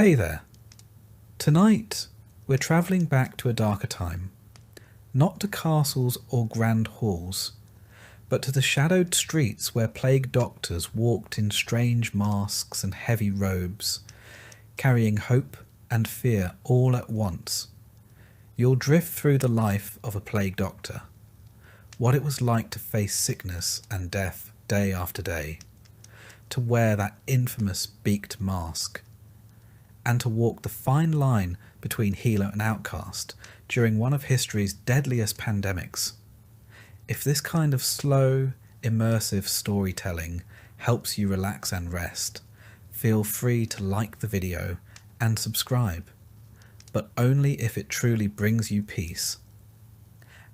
Hey there. Tonight, we're travelling back to a darker time. Not to castles or grand halls, but to the shadowed streets where plague doctors walked in strange masks and heavy robes, carrying hope and fear all at once. You'll drift through the life of a plague doctor, what it was like to face sickness and death day after day, to wear that infamous beaked mask, and to walk the fine line between healer and outcast during one of history's deadliest pandemics. If this kind of slow, immersive storytelling helps you relax and rest, feel free to like the video and subscribe, but only if it truly brings you peace.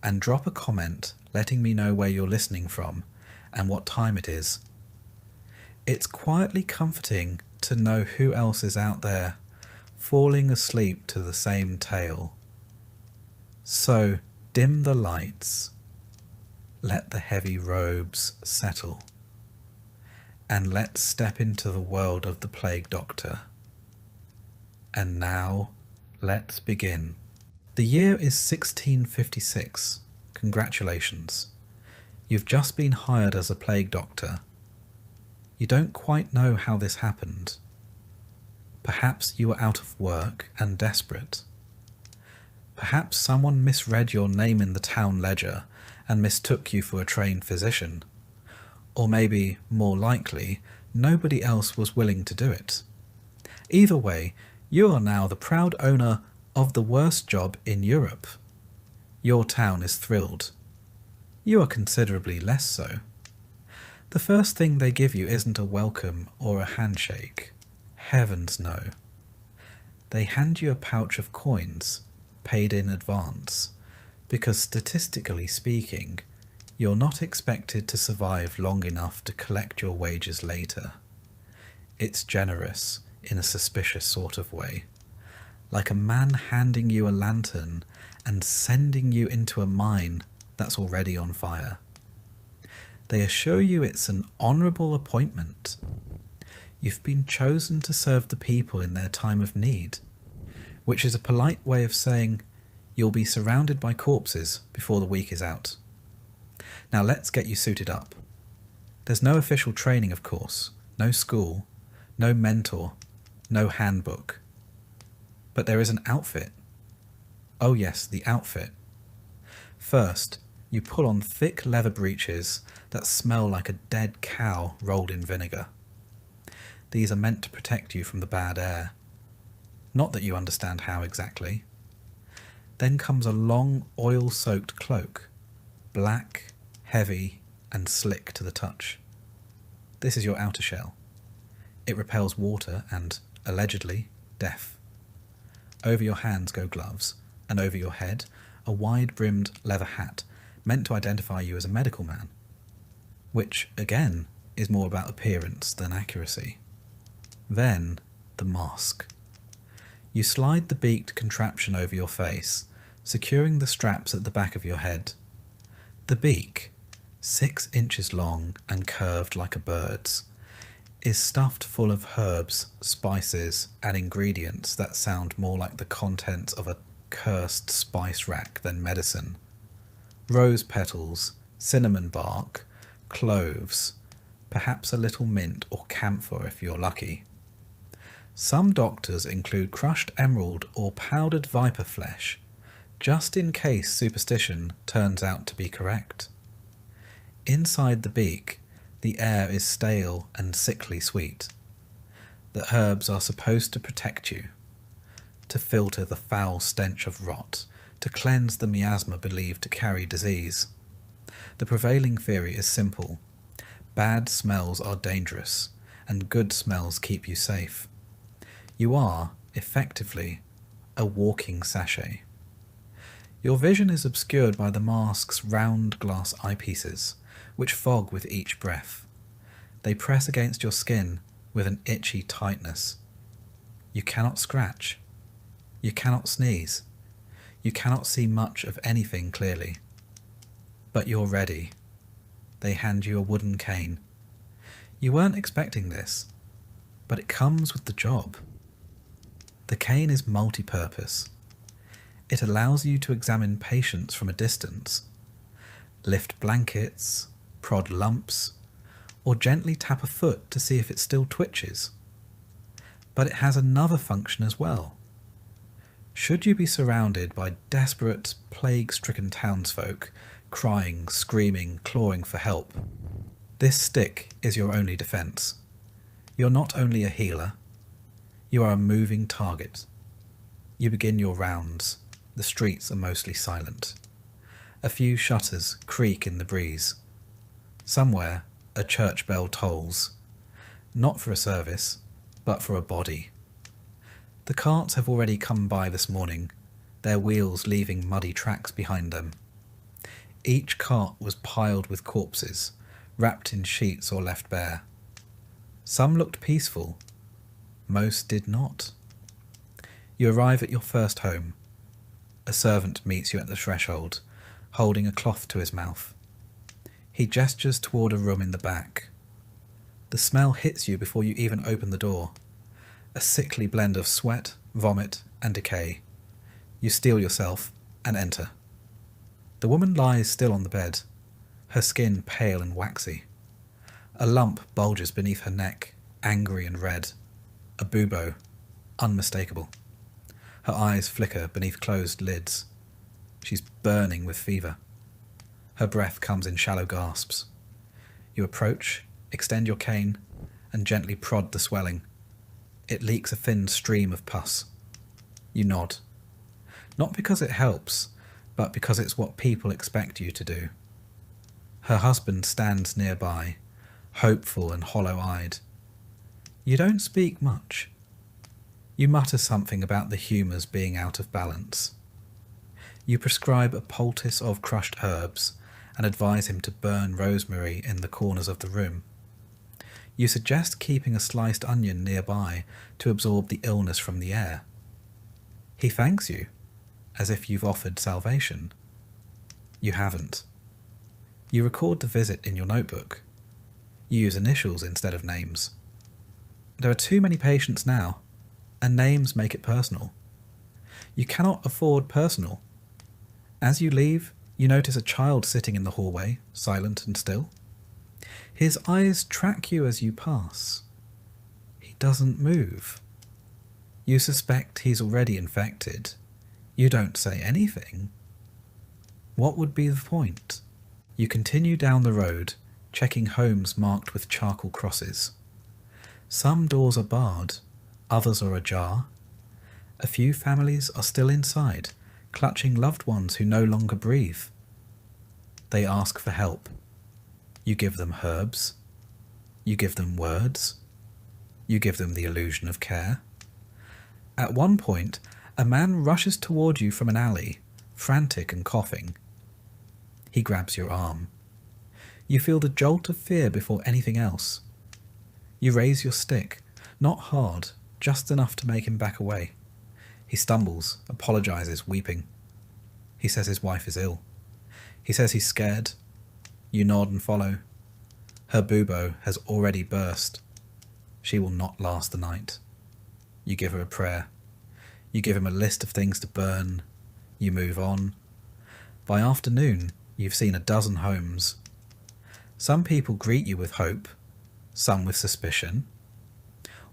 And drop a comment letting me know where you're listening from and what time it is. It's quietly comforting to know who else is out there, falling asleep to the same tale. So dim the lights, let the heavy robes settle, and let's step into the world of the plague doctor. And now, let's begin. The year is 1656. Congratulations. You've just been hired as a plague doctor. You don't quite know how this happened. Perhaps you were out of work and desperate. Perhaps someone misread your name in the town ledger and mistook you for a trained physician. Or maybe, more likely, nobody else was willing to do it. Either way, you are now the proud owner of the worst job in Europe. Your town is thrilled. You are considerably less so. The first thing they give you isn't a welcome or a handshake. Heavens no. They hand you a pouch of coins, paid in advance, because statistically speaking, you're not expected to survive long enough to collect your wages later. It's generous in a suspicious sort of way, like a man handing you a lantern and sending you into a mine that's already on fire. They assure you it's an honourable appointment. You've been chosen to serve the people in their time of need, which is a polite way of saying you'll be surrounded by corpses before the week is out. Now let's get you suited up. There's no official training, of course, no school, no mentor, no handbook. But there is an outfit. Oh yes, the outfit. First, you pull on thick leather breeches that smell like a dead cow rolled in vinegar. These are meant to protect you from the bad air. Not that you understand how exactly. Then comes a long oil-soaked cloak, black, heavy, and slick to the touch. This is your outer shell. It repels water and, allegedly, death. Over your hands go gloves, and over your head, a wide-brimmed leather hat meant to identify you as a medical man, which, again, is more about appearance than accuracy. Then, the mask. You slide the beaked contraption over your face, securing the straps at the back of your head. The beak, 6 inches long and curved like a bird's, is stuffed full of herbs, spices, and ingredients that sound more like the contents of a cursed spice rack than medicine. Rose petals, cinnamon bark, cloves, perhaps a little mint or camphor if you're lucky. Some doctors include crushed emerald or powdered viper flesh, just in case superstition turns out to be correct. Inside the beak, the air is stale and sickly sweet. The herbs are supposed to protect you, to filter the foul stench of rot, to cleanse the miasma believed to carry disease. The prevailing theory is simple. Bad smells are dangerous, and good smells keep you safe. You are, effectively, a walking sachet. Your vision is obscured by the mask's round glass eyepieces, which fog with each breath. They press against your skin with an itchy tightness. You cannot scratch. You cannot sneeze. You cannot see much of anything clearly. But you're ready. They hand you a wooden cane. You weren't expecting this, but it comes with the job. The cane is multi-purpose. It allows you to examine patients from a distance, lift blankets, prod lumps, or gently tap a foot to see if it still twitches. But it has another function as well. Should you be surrounded by desperate, plague-stricken townsfolk, crying, screaming, clawing for help, this stick is your only defence. You're not only a healer, you are a moving target. You begin your rounds. The streets are mostly silent. A few shutters creak in the breeze. Somewhere, a church bell tolls, not for a service, but for a body. The carts have already come by this morning, their wheels leaving muddy tracks behind them. Each cart was piled with corpses, wrapped in sheets or left bare. Some looked peaceful, most did not. You arrive at your first home. A servant meets you at the threshold, holding a cloth to his mouth. He gestures toward a room in the back. The smell hits you before you even open the door. A sickly blend of sweat, vomit, and decay. You steel yourself and enter. The woman lies still on the bed, her skin pale and waxy. A lump bulges beneath her neck, angry and red. A bubo, unmistakable. Her eyes flicker beneath closed lids. She's burning with fever. Her breath comes in shallow gasps. You approach, extend your cane, and gently prod the swelling. It leaks a thin stream of pus. You nod. Not because it helps, but because it's what people expect you to do. Her husband stands nearby, hopeful and hollow-eyed. You don't speak much. You mutter something about the humours being out of balance. You prescribe a poultice of crushed herbs and advise him to burn rosemary in the corners of the room. You suggest keeping a sliced onion nearby to absorb the illness from the air. He thanks you, as if you've offered salvation. You haven't. You record the visit in your notebook. You use initials instead of names. There are too many patients now, and names make it personal. You cannot afford personal. As you leave, you notice a child sitting in the hallway, silent and still. His eyes track you as you pass. He doesn't move. You suspect he's already infected. You don't say anything. What would be the point? You continue down the road, checking homes marked with charcoal crosses. Some doors are barred, others are ajar. A few families are still inside, clutching loved ones who no longer breathe. They ask for help. You give them herbs. You give them words. You give them the illusion of care. At one point, a man rushes toward you from an alley, frantic and coughing. He grabs your arm. You feel the jolt of fear before anything else. You raise your stick, not hard, just enough to make him back away. He stumbles, apologizes, weeping. He says his wife is ill. He says he's scared. You nod and follow. Her bubo has already burst. She will not last the night. You give her a prayer. You give him a list of things to burn. You move on. By afternoon, you've seen a dozen homes. Some people greet you with hope, some with suspicion.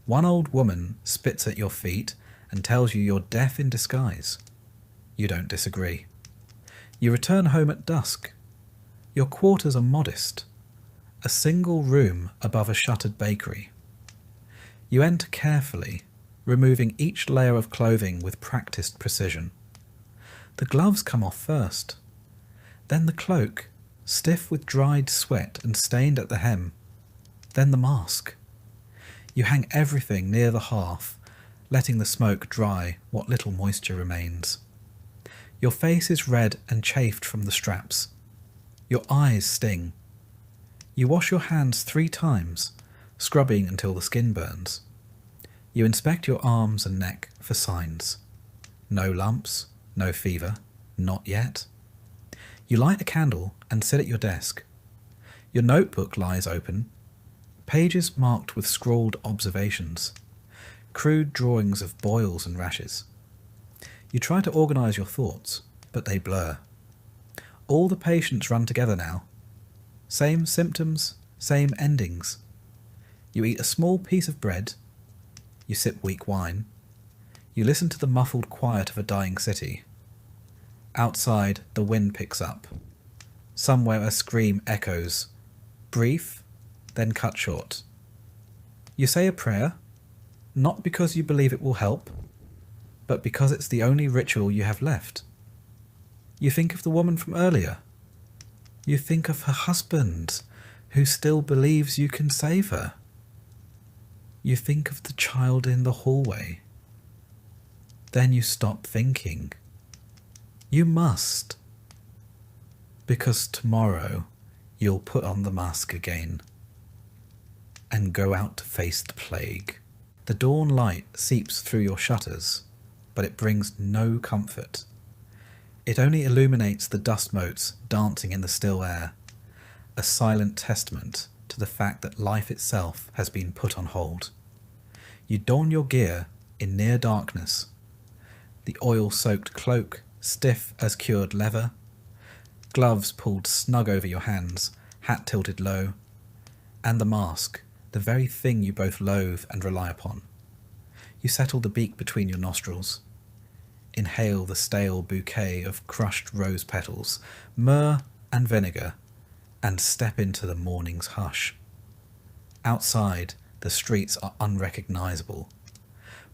One old woman spits at your feet and tells you you're death in disguise. You don't disagree. You return home at dusk. Your quarters are modest. A single room above a shuttered bakery. You enter carefully, removing each layer of clothing with practiced precision. The gloves come off first. Then the cloak, stiff with dried sweat and stained at the hem. Then the mask. You hang everything near the hearth, letting the smoke dry what little moisture remains. Your face is red and chafed from the straps. Your eyes sting. You wash your hands 3 times, scrubbing until the skin burns. You inspect your arms and neck for signs. No lumps, no fever, not yet. You light a candle and sit at your desk. Your notebook lies open, pages marked with scrawled observations. crude drawings of boils and rashes. You try to organise your thoughts, but they blur. All the patients run together now. Same symptoms, same endings. You eat a small piece of bread. You sip weak wine. You listen to the muffled quiet of a dying city. Outside, the wind picks up. Somewhere a scream echoes, brief, then cut short. You say a prayer, not because you believe it will help, but because it's the only ritual you have left. You think of the woman from earlier. You think of her husband, who still believes you can save her. You think of the child in the hallway. Then you stop thinking. You must. Because tomorrow you'll put on the mask again and go out to face the plague. The dawn light seeps through your shutters, but it brings no comfort. It only illuminates the dust motes dancing in the still air, a silent testament to the fact that life itself has been put on hold. You don your gear in near darkness, the oil-soaked cloak stiff as cured leather, gloves pulled snug over your hands, hat tilted low, and the mask, the very thing you both loathe and rely upon. You settle the beak between your nostrils, inhale the stale bouquet of crushed rose petals, myrrh and vinegar, and step into the morning's hush. Outside, the streets are unrecognisable.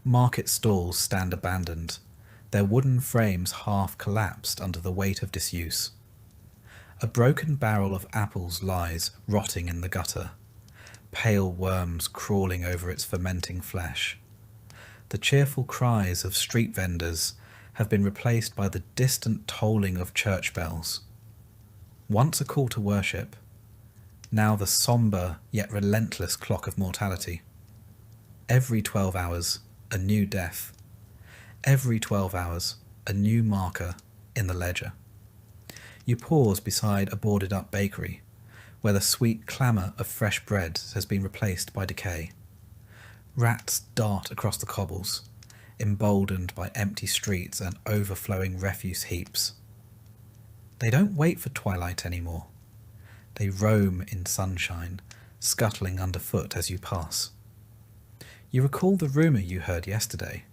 Market stalls stand abandoned, their wooden frames half collapsed under the weight of disuse. A broken barrel of apples lies rotting in the gutter, pale worms crawling over its fermenting flesh. The cheerful cries of street vendors have been replaced by the distant tolling of church bells. Once a call to worship, now the sombre yet relentless clock of mortality. Every 12 hours, a new death. Every 12 hours, a new marker in the ledger. You pause beside a boarded-up bakery, where the sweet clamour of fresh bread has been replaced by decay. Rats dart across the cobbles, emboldened by empty streets and overflowing refuse heaps. They don't wait for twilight anymore. They roam in sunshine, scuttling underfoot as you pass. You recall the rumour you heard yesterday.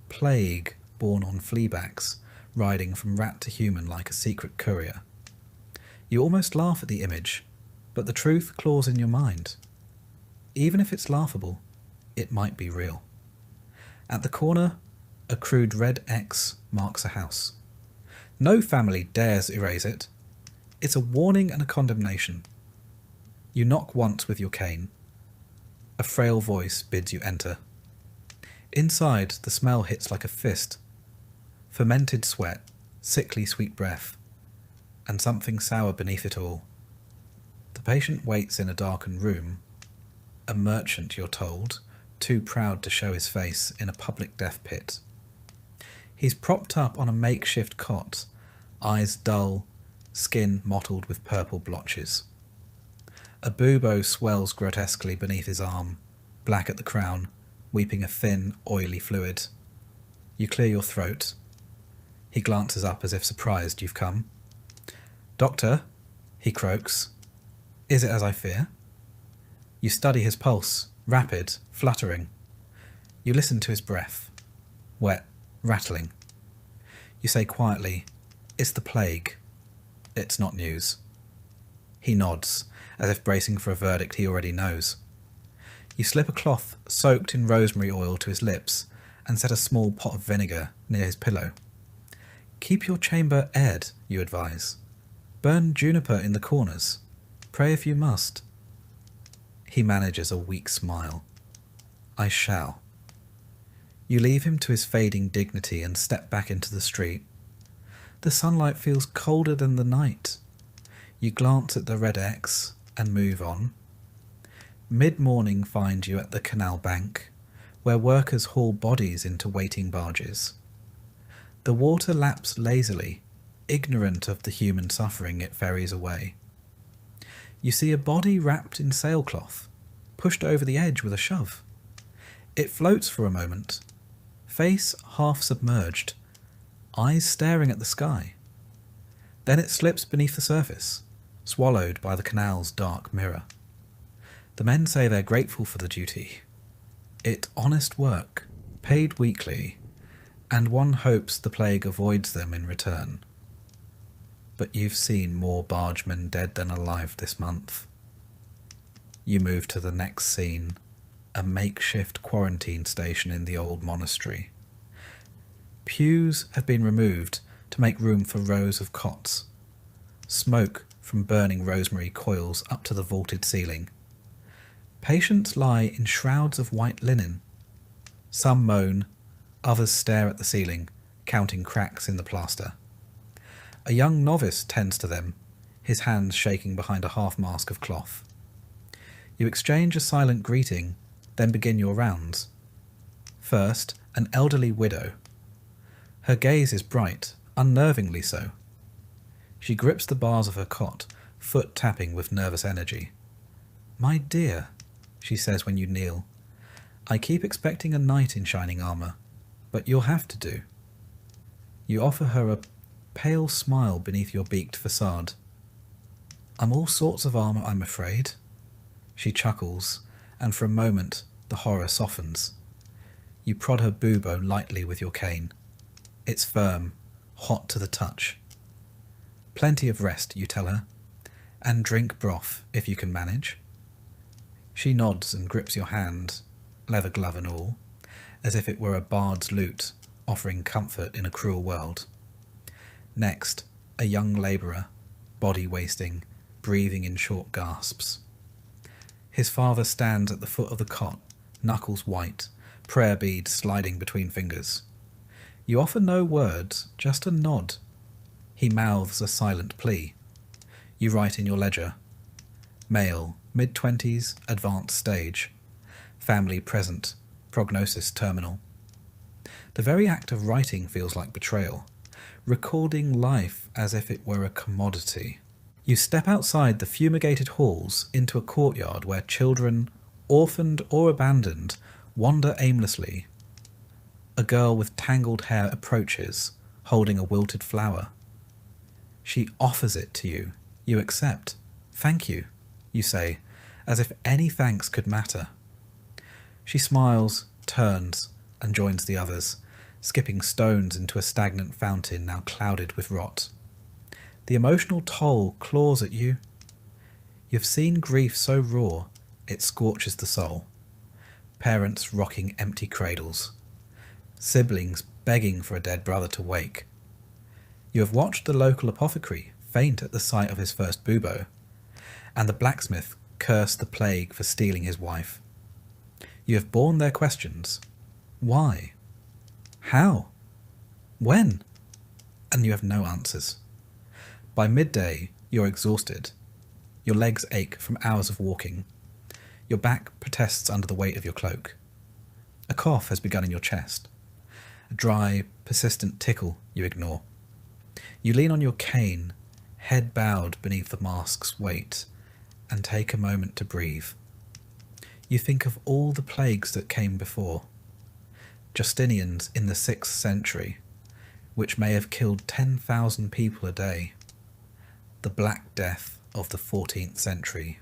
Plague born on fleabacks, riding from rat to human like a secret courier. You almost laugh at the image, but the truth claws in your mind. Even if it's laughable, it might be real. At the corner, a crude red X marks a house. No family dares erase it. It's a warning and a condemnation. You knock once with your cane. A frail voice bids you enter. Inside, the smell hits like a fist. Fermented sweat, sickly sweet breath, and something sour beneath it all. The patient waits in a darkened room. A merchant, you're told, too proud to show his face in a public death pit. He's propped up on a makeshift cot, eyes dull, skin mottled with purple blotches. A bubo swells grotesquely beneath his arm, black at the crown, weeping a thin, oily fluid. You clear your throat. He glances up as if surprised you've come. "Doctor," he croaks. "Is it as I fear?" You study his pulse, rapid, fluttering. You listen to his breath, wet, rattling. You say quietly, "It's the plague. It's not news." He nods, as if bracing for a verdict he already knows. You slip a cloth soaked in rosemary oil to his lips and set a small pot of vinegar near his pillow. "Keep your chamber aired," you advise. "Burn juniper in the corners. Pray if you must." He manages a weak smile. "I shall." You leave him to his fading dignity and step back into the street. The sunlight feels colder than the night. You glance at the red X and move on. Mid-morning finds you at the canal bank, where workers haul bodies into waiting barges. The water laps lazily, ignorant of the human suffering it ferries away. You see a body wrapped in sailcloth, pushed over the edge with a shove. It floats for a moment, face half submerged, eyes staring at the sky. Then it slips beneath the surface, swallowed by the canal's dark mirror. The men say they're grateful for the duty. It's honest work, paid weekly, and one hopes the plague avoids them in return. But you've seen more bargemen dead than alive this month. You move to the next scene, a makeshift quarantine station in the old monastery. Pews have been removed to make room for rows of cots. Smoke from burning rosemary coils up to the vaulted ceiling. Patients lie in shrouds of white linen. Some moan, others stare at the ceiling, counting cracks in the plaster. A young novice tends to them, his hands shaking behind a half-mask of cloth. You exchange a silent greeting, then begin your rounds. First, an elderly widow. Her gaze is bright, unnervingly so. She grips the bars of her cot, foot tapping with nervous energy. "My dear," she says when you kneel, "I keep expecting a knight in shining armour, but you'll have to do." You offer her a pale smile beneath your beaked facade. "I'm all sorts of armour, I'm afraid." She chuckles, and for a moment the horror softens. You prod her bubo lightly with your cane. It's firm, hot to the touch. "Plenty of rest," you tell her, "and drink broth if you can manage." She nods and grips your hand, leather glove and all, as if it were a bard's lute offering comfort in a cruel world. Next, a young labourer, body wasting, breathing in short gasps. His father stands at the foot of the cot, knuckles white, prayer beads sliding between fingers. You offer no words, just a nod. He mouths a silent plea. You write in your ledger. Male, mid-20s, advanced stage. Family present, prognosis terminal. The very act of writing feels like betrayal, recording life as if it were a commodity. You step outside the fumigated halls into a courtyard where children, orphaned or abandoned, wander aimlessly. A girl with tangled hair approaches, holding a wilted flower. She offers it to you. You accept. "Thank you," you say, as if any thanks could matter. She smiles, turns, and joins the others, skipping stones into a stagnant fountain now clouded with rot. The emotional toll claws at you. You've seen grief so raw, it scorches the soul. Parents rocking empty cradles. Siblings begging for a dead brother to wake. You have watched the local apothecary faint at the sight of his first bubo, and the blacksmith curse the plague for stealing his wife. You have borne their questions. Why? How? When? And you have no answers. By midday, you're exhausted. Your legs ache from hours of walking. Your back protests under the weight of your cloak. A cough has begun in your chest. A dry, persistent tickle you ignore. You lean on your cane, head bowed beneath the mask's weight, and take a moment to breathe. You think of all the plagues that came before. Justinian's in the 6th century, which may have killed 10,000 people a day. The Black Death of the 14th century,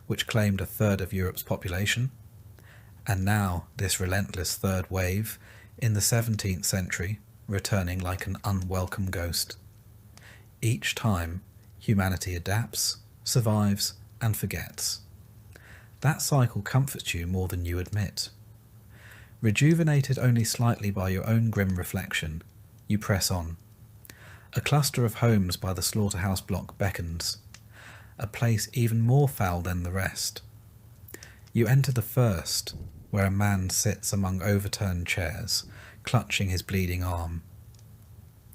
which claimed a third of Europe's population. And now this relentless third wave in the 17th century, returning like an unwelcome ghost. Each time, humanity adapts, survives, and forgets. That cycle comforts you more than you admit. Rejuvenated only slightly by your own grim reflection, you press on. A cluster of homes by the slaughterhouse block beckons, a place even more foul than the rest. You enter the first, where a man sits among overturned chairs, clutching his bleeding arm.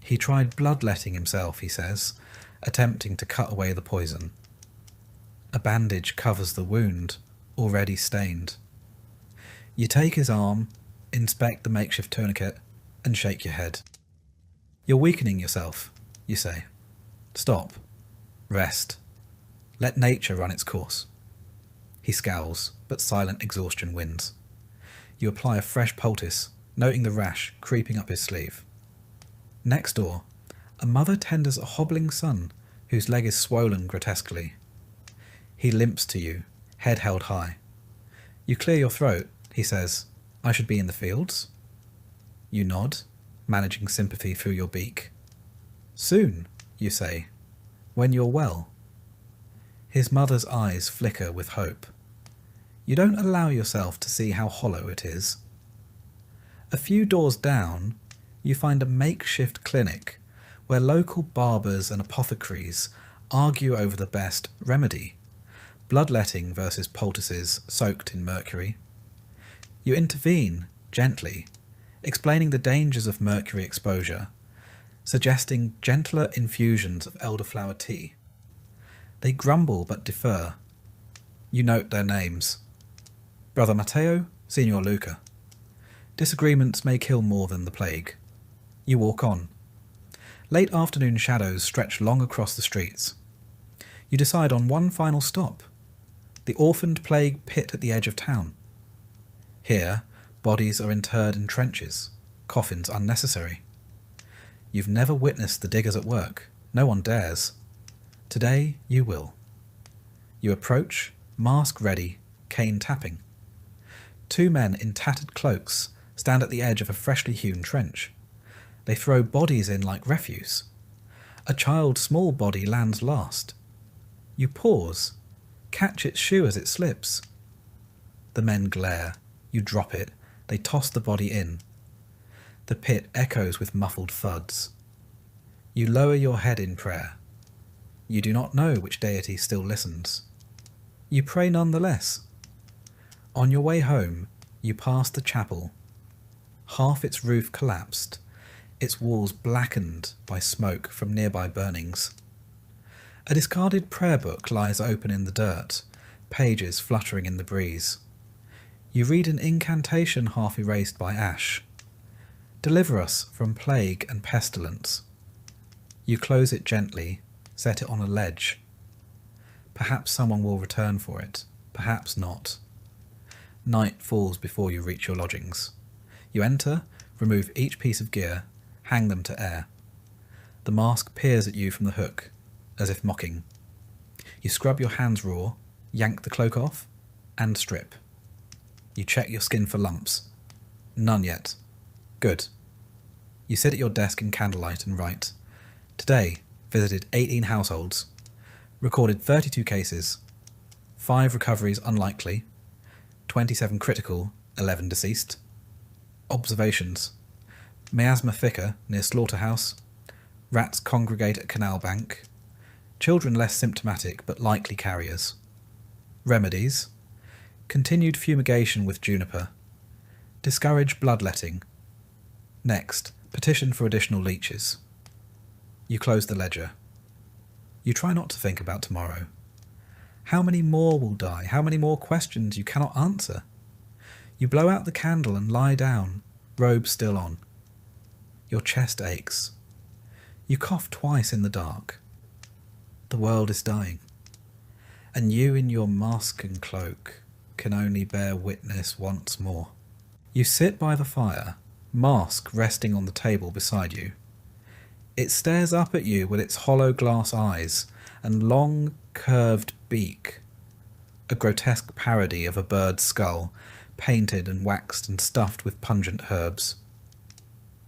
He tried bloodletting himself, he says, attempting to cut away the poison. A bandage covers the wound, already stained. You take his arm, inspect the makeshift tourniquet, and shake your head. You're weakening yourself, you say. Stop. Rest. Let nature run its course. He scowls, but silent exhaustion wins. You apply a fresh poultice, noting the rash creeping up his sleeve. Next door, a mother tenders a hobbling son whose leg is swollen grotesquely. He limps to you, head held high. You clear your throat, he says, "I should be in the fields?" You nod, managing sympathy through your beak. "Soon," you say, "when you're well." His mother's eyes flicker with hope. You don't allow yourself to see how hollow it is. A few doors down, you find a makeshift clinic where local barbers and apothecaries argue over the best remedy, bloodletting versus poultices soaked in mercury. You intervene, gently, explaining the dangers of mercury exposure, suggesting gentler infusions of elderflower tea. They grumble but defer. You note their names. Brother Matteo, Signor Luca. Disagreements may kill more than the plague. You walk on. Late afternoon shadows stretch long across the streets. You decide on one final stop, the orphaned plague pit at the edge of town. Here, bodies are interred in trenches, coffins unnecessary. You've never witnessed the diggers at work. No one dares. Today you will. You approach, mask ready, cane tapping. Two men in tattered cloaks stand at the edge of a freshly hewn trench. They throw bodies in like refuse. A child's small body lands last. You pause, catch its shoe as it slips. The men glare. You drop it. They toss the body in. The pit echoes with muffled thuds. You lower your head in prayer. You do not know which deity still listens. You pray nonetheless. On your way home, you pass the chapel. Half its roof collapsed, its walls blackened by smoke from nearby burnings. A discarded prayer book lies open in the dirt, pages fluttering in the breeze. You read an incantation half erased by ash. Deliver us from plague and pestilence. You close it gently, set it on a ledge. Perhaps someone will return for it, perhaps not. Night falls before you reach your lodgings. You enter, remove each piece of gear, hang them to air. The mask peers at you from the hook, as if mocking. You scrub your hands raw, yank the cloak off, and strip. You check your skin for lumps. None yet. Good. You sit at your desk in candlelight and write. Today, visited 18 households. Recorded 32 cases. 5 recoveries unlikely. 27 critical, 11 deceased. Observations. Miasma thicker near slaughterhouse. Rats congregate at canal bank. Children less symptomatic but likely carriers. Remedies. Continued fumigation with juniper. Discourage bloodletting. Next, petition for additional leeches. You close the ledger. You try not to think about tomorrow. How many more will die? How many more questions you cannot answer? You blow out the candle and lie down, robe still on. Your chest aches. You cough twice in the dark. The world is dying. And you in your mask and cloak can only bear witness once more. You sit by the fire, mask resting on the table beside you. It stares up at you with its hollow glass eyes and long, curved beak, a grotesque parody of a bird's skull, painted and waxed and stuffed with pungent herbs.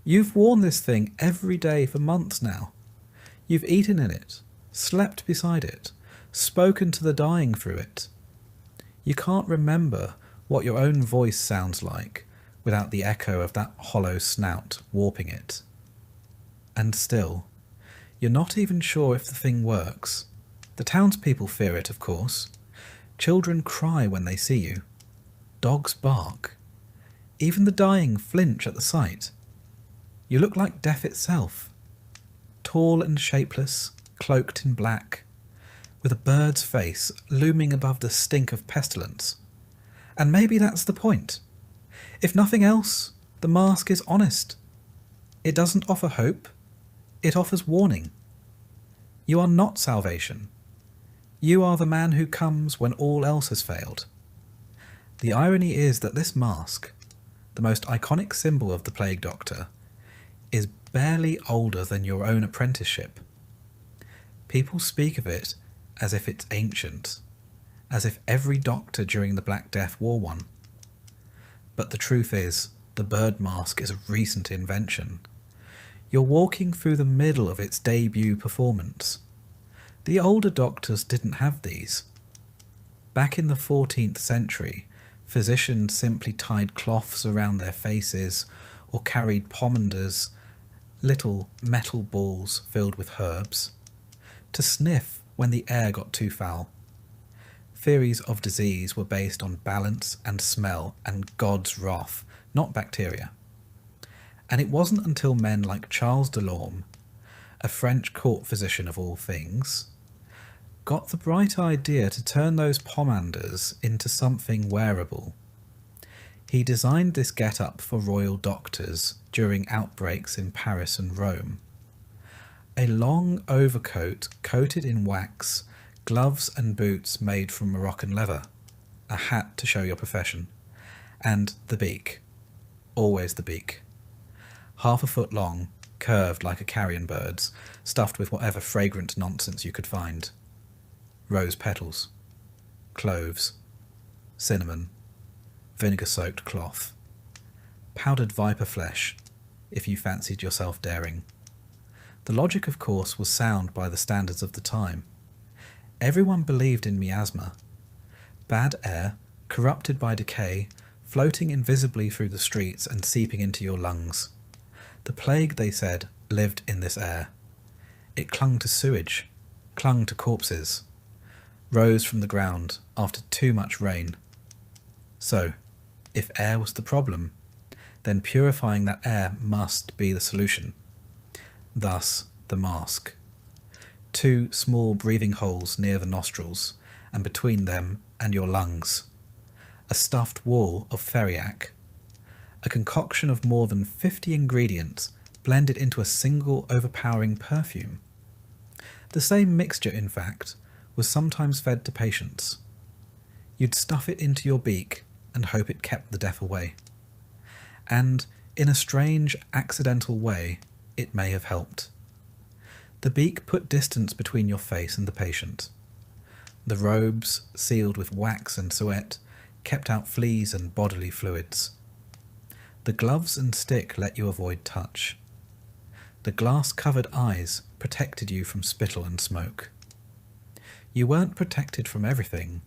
You've worn this thing every day for months now. You've eaten in it, slept beside it, spoken to the dying through it. You can't remember what your own voice sounds like without the echo of that hollow snout warping it. And still, you're not even sure if the thing works. The townspeople fear it, of course. Children cry when they see you. Dogs bark. Even the dying flinch at the sight. You look like death itself. Tall and shapeless, cloaked in black, with a bird's face looming above the stink of pestilence. And maybe that's the point. If nothing else, the mask is honest. It doesn't offer hope. It offers warning. You are not salvation. You are the man who comes when all else has failed. The irony is that this mask, the most iconic symbol of the Plague Doctor, is barely older than your own apprenticeship. People speak of it as if it's ancient, as if every doctor during the Black Death wore one. But the truth is, the bird mask is a recent invention. You're walking through the middle of its debut performance. The older doctors didn't have these. Back in the 14th century, physicians simply tied cloths around their faces or carried pomanders, little metal balls filled with herbs, to sniff when the air got too foul. Theories of disease were based on balance and smell and God's wrath, not bacteria. And it wasn't until men like Charles Delorme, a French court physician of all things, got the bright idea to turn those pomanders into something wearable. He designed this get-up for royal doctors during outbreaks in Paris and Rome. A long overcoat coated in wax, gloves and boots made from Moroccan leather, a hat to show your profession, and the beak. Always the beak. 1/2 foot long, curved like a carrion bird's, stuffed with whatever fragrant nonsense you could find. Rose petals, cloves, cinnamon, vinegar-soaked cloth, powdered viper flesh, if you fancied yourself daring. The logic, of course, was sound by the standards of the time. Everyone believed in miasma. Bad air, corrupted by decay, floating invisibly through the streets and seeping into your lungs. The plague, they said, lived in this air. It clung to sewage, clung to corpses, rose from the ground after too much rain. So, if air was the problem, then purifying that air must be the solution. Thus, the mask. 2 small breathing holes near the nostrils, and between them and your lungs. A stuffed wall of theriac. A concoction of more than 50 ingredients blended into a single overpowering perfume. The same mixture, in fact, was sometimes fed to patients. You'd stuff it into your beak and hope it kept the death away. And, in a strange, accidental way, it may have helped. The beak put distance between your face and the patient. The robes, sealed with wax and suet, kept out fleas and bodily fluids. The gloves and stick let you avoid touch. The glass-covered eyes protected you from spittle and smoke. You weren't protected from everything.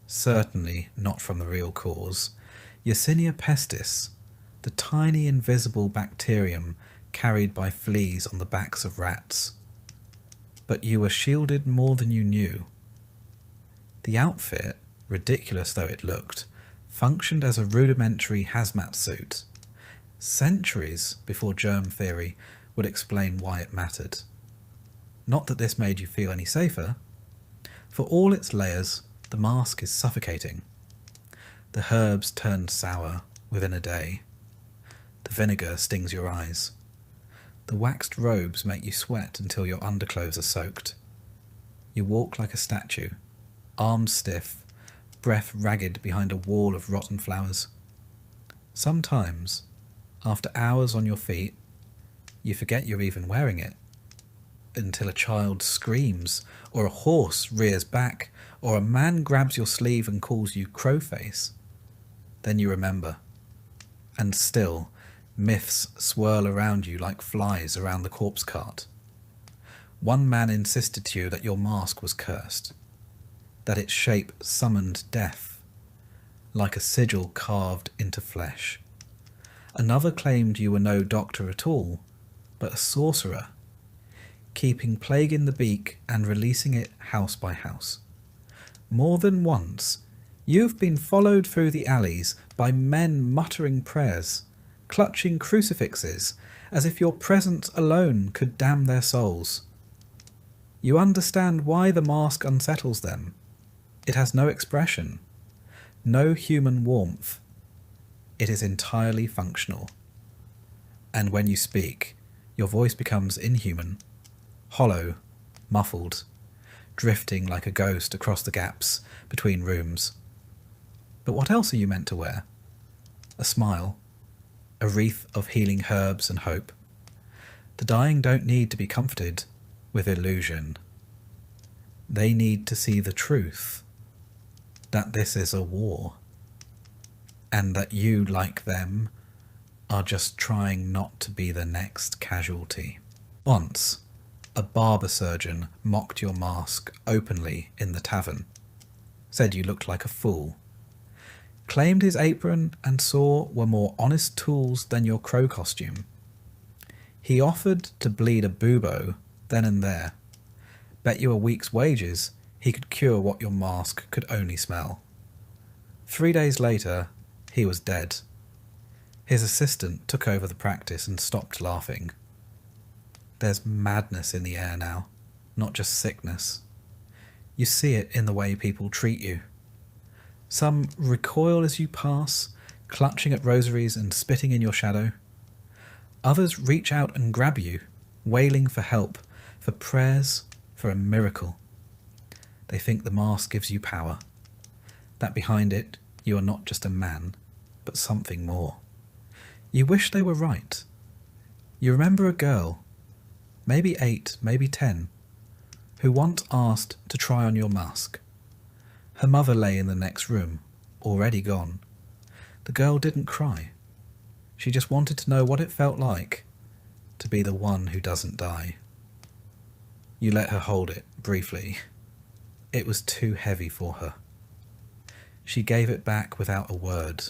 Certainly not from the real cause, Yersinia pestis, the tiny invisible bacterium carried by fleas on the backs of rats. But you were shielded more than you knew. The outfit, ridiculous though it looked, functioned as a rudimentary hazmat suit, centuries before germ theory would explain why it mattered. Not that this made you feel any safer. For all its layers, the mask is suffocating. The herbs turn sour within a day. The vinegar stings your eyes. The waxed robes make you sweat until your underclothes are soaked. You walk like a statue, arms stiff, breath ragged behind a wall of rotten flowers. Sometimes, after hours on your feet, you forget you're even wearing it, until a child screams, or a horse rears back, or a man grabs your sleeve and calls you crowface. Then you remember. And still, myths swirl around you like flies around the corpse cart. One man insisted to you that your mask was cursed, that its shape summoned death, like a sigil carved into flesh. Another claimed you were no doctor at all, but a sorcerer, keeping plague in the beak and releasing it house by house. More than once, you've been followed through the alleys by men muttering prayers, clutching crucifixes, as if your presence alone could damn their souls. You understand why the mask unsettles them. It has no expression, no human warmth. It is entirely functional. And when you speak, your voice becomes inhuman, hollow, muffled, drifting like a ghost across the gaps between rooms. But what else are you meant to wear? A smile, a wreath of healing herbs and hope. The dying don't need to be comforted with illusion. They need to see the truth, that this is a war, and that you, like them, are just trying not to be the next casualty. Once, a barber surgeon mocked your mask openly in the tavern, said you looked like a fool, claimed his apron and saw were more honest tools than your crow costume. He offered to bleed a bubo then and there, bet you a week's wages he could cure what your mask could only smell. 3 days later, he was dead. His assistant took over the practice and stopped laughing. There's madness in the air now, not just sickness. You see it in the way people treat you. Some recoil as you pass, clutching at rosaries and spitting in your shadow. Others reach out and grab you, wailing for help, for prayers, for a miracle. They think the mask gives you power, that behind it you are not just a man, but something more. You wish they were right. You remember a girl, maybe 8, maybe 10, who once asked to try on your mask. Her mother lay in the next room, already gone. The girl didn't cry. She just wanted to know what it felt like to be the one who doesn't die. You let her hold it, briefly. It was too heavy for her. She gave it back without a word.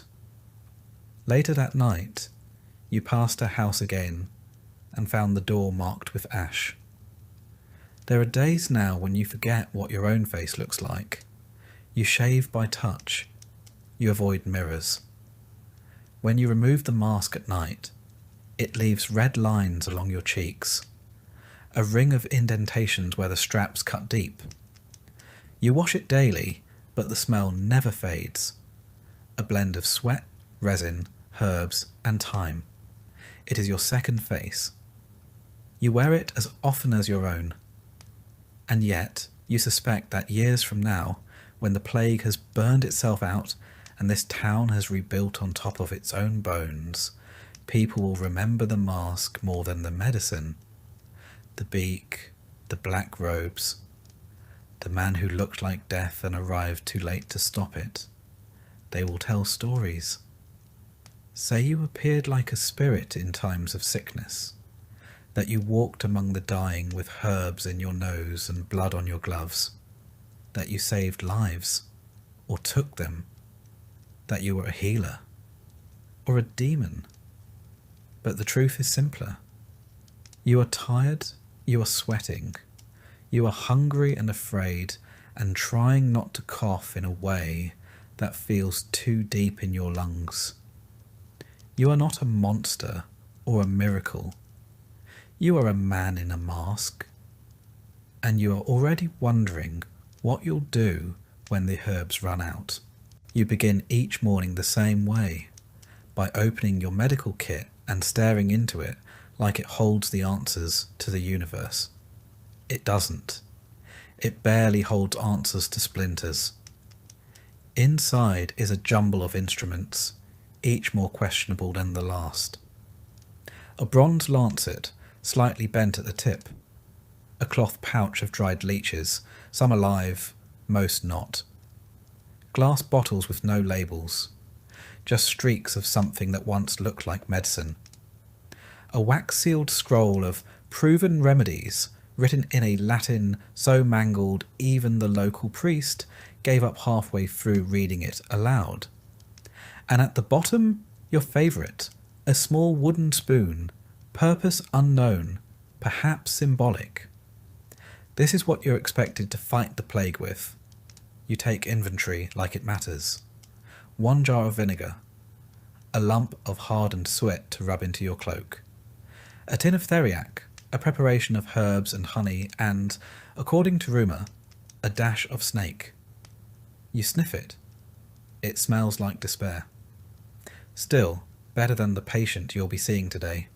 Later that night, you passed her house again and found the door marked with ash. There are days now when you forget what your own face looks like. You shave by touch. You avoid mirrors. When you remove the mask at night, it leaves red lines along your cheeks, a ring of indentations where the straps cut deep. You wash it daily, but the smell never fades. A blend of sweat, resin, herbs, and time. It is your second face. You wear it as often as your own. And yet, you suspect that years from now, when the plague has burned itself out and this town has rebuilt on top of its own bones, people will remember the mask more than the medicine. The beak, the black robes, the man who looked like death and arrived too late to stop it. They will tell stories. Say you appeared like a spirit in times of sickness, that you walked among the dying with herbs in your nose and blood on your gloves, that you saved lives, or took them, that you were a healer, or a demon. But the truth is simpler. You are tired, you are sweating, you are hungry and afraid, and trying not to cough in a way that feels too deep in your lungs. You are not a monster or a miracle. You are a man in a mask, and you are already wondering what you'll do when the herbs run out. You begin each morning the same way, by opening your medical kit and staring into it like it holds the answers to the universe. It doesn't. It barely holds answers to splinters. Inside is a jumble of instruments, each more questionable than the last. A bronze lancet, slightly bent at the tip. A cloth pouch of dried leeches, some alive, most not. Glass bottles with no labels, just streaks of something that once looked like medicine. A wax-sealed scroll of proven remedies, written in a Latin so mangled even the local priest gave up halfway through reading it aloud. And at the bottom, your favourite, a small wooden spoon, purpose unknown, perhaps symbolic. This is what you're expected to fight the plague with. You take inventory like it matters. 1 jar of vinegar, a lump of hardened sweat to rub into your cloak, a tin of theriac, a preparation of herbs and honey, and, according to rumour, a dash of snake. You sniff it. It smells like despair. Still, better than the patient you'll be seeing today.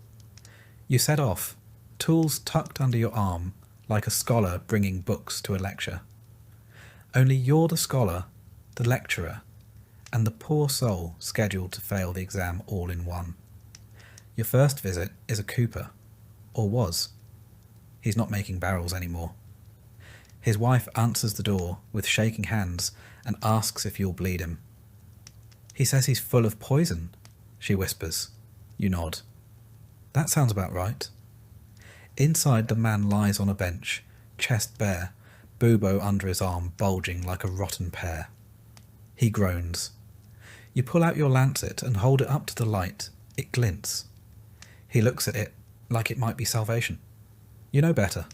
You set off, tools tucked under your arm, like a scholar bringing books to a lecture. Only you're the scholar, the lecturer, and the poor soul scheduled to fail the exam all in one. Your first visit is a cooper, or was. He's not making barrels anymore. His wife answers the door with shaking hands and asks if you'll bleed him. He says he's full of poison, she whispers. You nod. That sounds about right. Inside, the man lies on a bench, chest bare, bubo under his arm bulging like a rotten pear. He groans. You pull out your lancet and hold it up to the light. It glints. He looks at it like it might be salvation. You know better.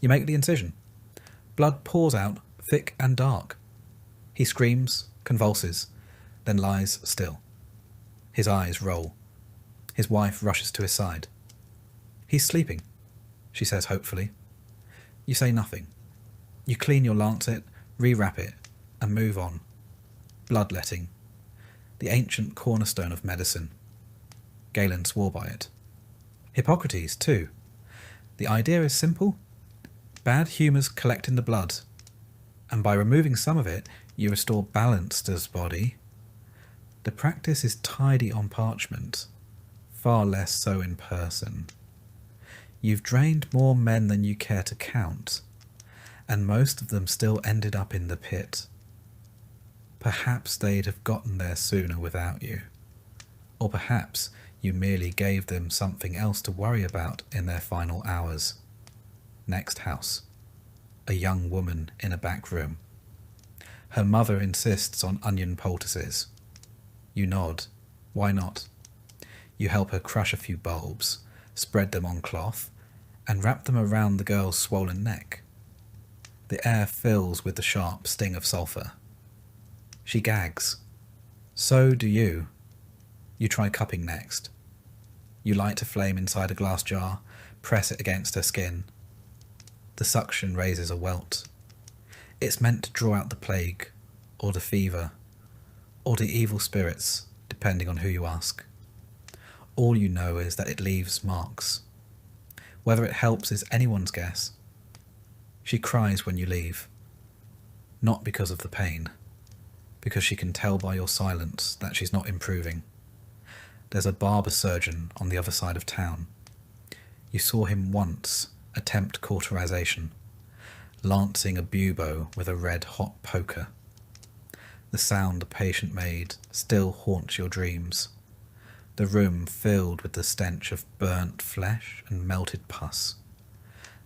You make the incision. Blood pours out, thick and dark. He screams, convulses, then lies still. His eyes roll. His wife rushes to his side. He's sleeping, she says hopefully. You say nothing. You clean your lancet, rewrap it, and move on. Bloodletting. The ancient cornerstone of medicine. Galen swore by it. Hippocrates, too. The idea is simple. Bad humours collect in the blood, and by removing some of it, you restore balance to the body. The practice is tidy on parchment, far less so in person. You've drained more men than you care to count, and most of them still ended up in the pit. Perhaps they'd have gotten there sooner without you, or perhaps you merely gave them something else to worry about in their final hours. Next house. A young woman in a back room. Her mother insists on onion poultices. You nod. Why not? You help her crush a few bulbs, spread them on cloth, and wrap them around the girl's swollen neck. The air fills with the sharp sting of sulphur. She gags. So do you. You try cupping next. You light a flame inside a glass jar, press it against her skin. The suction raises a welt. It's meant to draw out the plague, or the fever, or the evil spirits, depending on who you ask. All you know is that it leaves marks. Whether it helps is anyone's guess. She cries when you leave. Not because of the pain, because she can tell by your silence that she's not improving. There's a barber surgeon on the other side of town. You saw him once attempt cauterization, lancing a bubo with a red-hot poker. The sound the patient made still haunts your dreams. The room filled with the stench of burnt flesh and melted pus.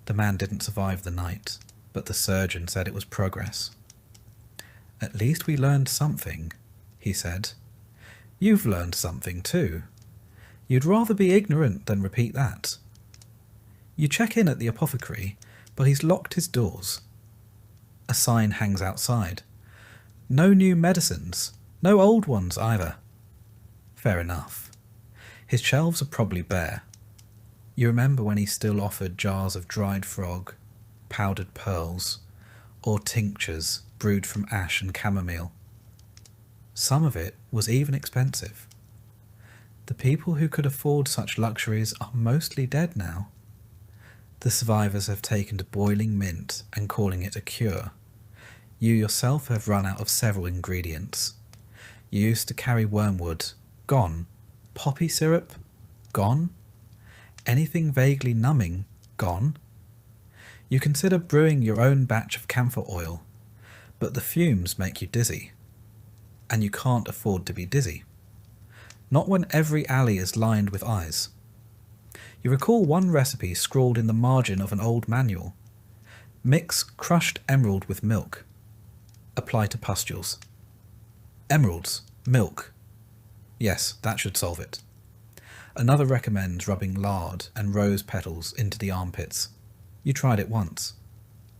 The man didn't survive the night, but the surgeon said it was progress. At least we learned something, he said. You've learned something too. You'd rather be ignorant than repeat that. You check in at the apothecary, but he's locked his doors. A sign hangs outside. No new medicines, no old ones either. Fair enough. His shelves are probably bare. You remember when he still offered jars of dried frog, powdered pearls, or tinctures brewed from ash and chamomile. Some of it was even expensive. The people who could afford such luxuries are mostly dead now. The survivors have taken to boiling mint and calling it a cure. You yourself have run out of several ingredients. You used to carry wormwood, gone. Poppy syrup, gone. Anything vaguely numbing, gone. You consider brewing your own batch of camphor oil, but the fumes make you dizzy. And you can't afford to be dizzy. Not when every alley is lined with eyes. You recall one recipe scrawled in the margin of an old manual. Mix crushed emerald with milk. Apply to pustules. Emeralds, milk. Yes, that should solve it. Another recommends rubbing lard and rose petals into the armpits. You tried it once.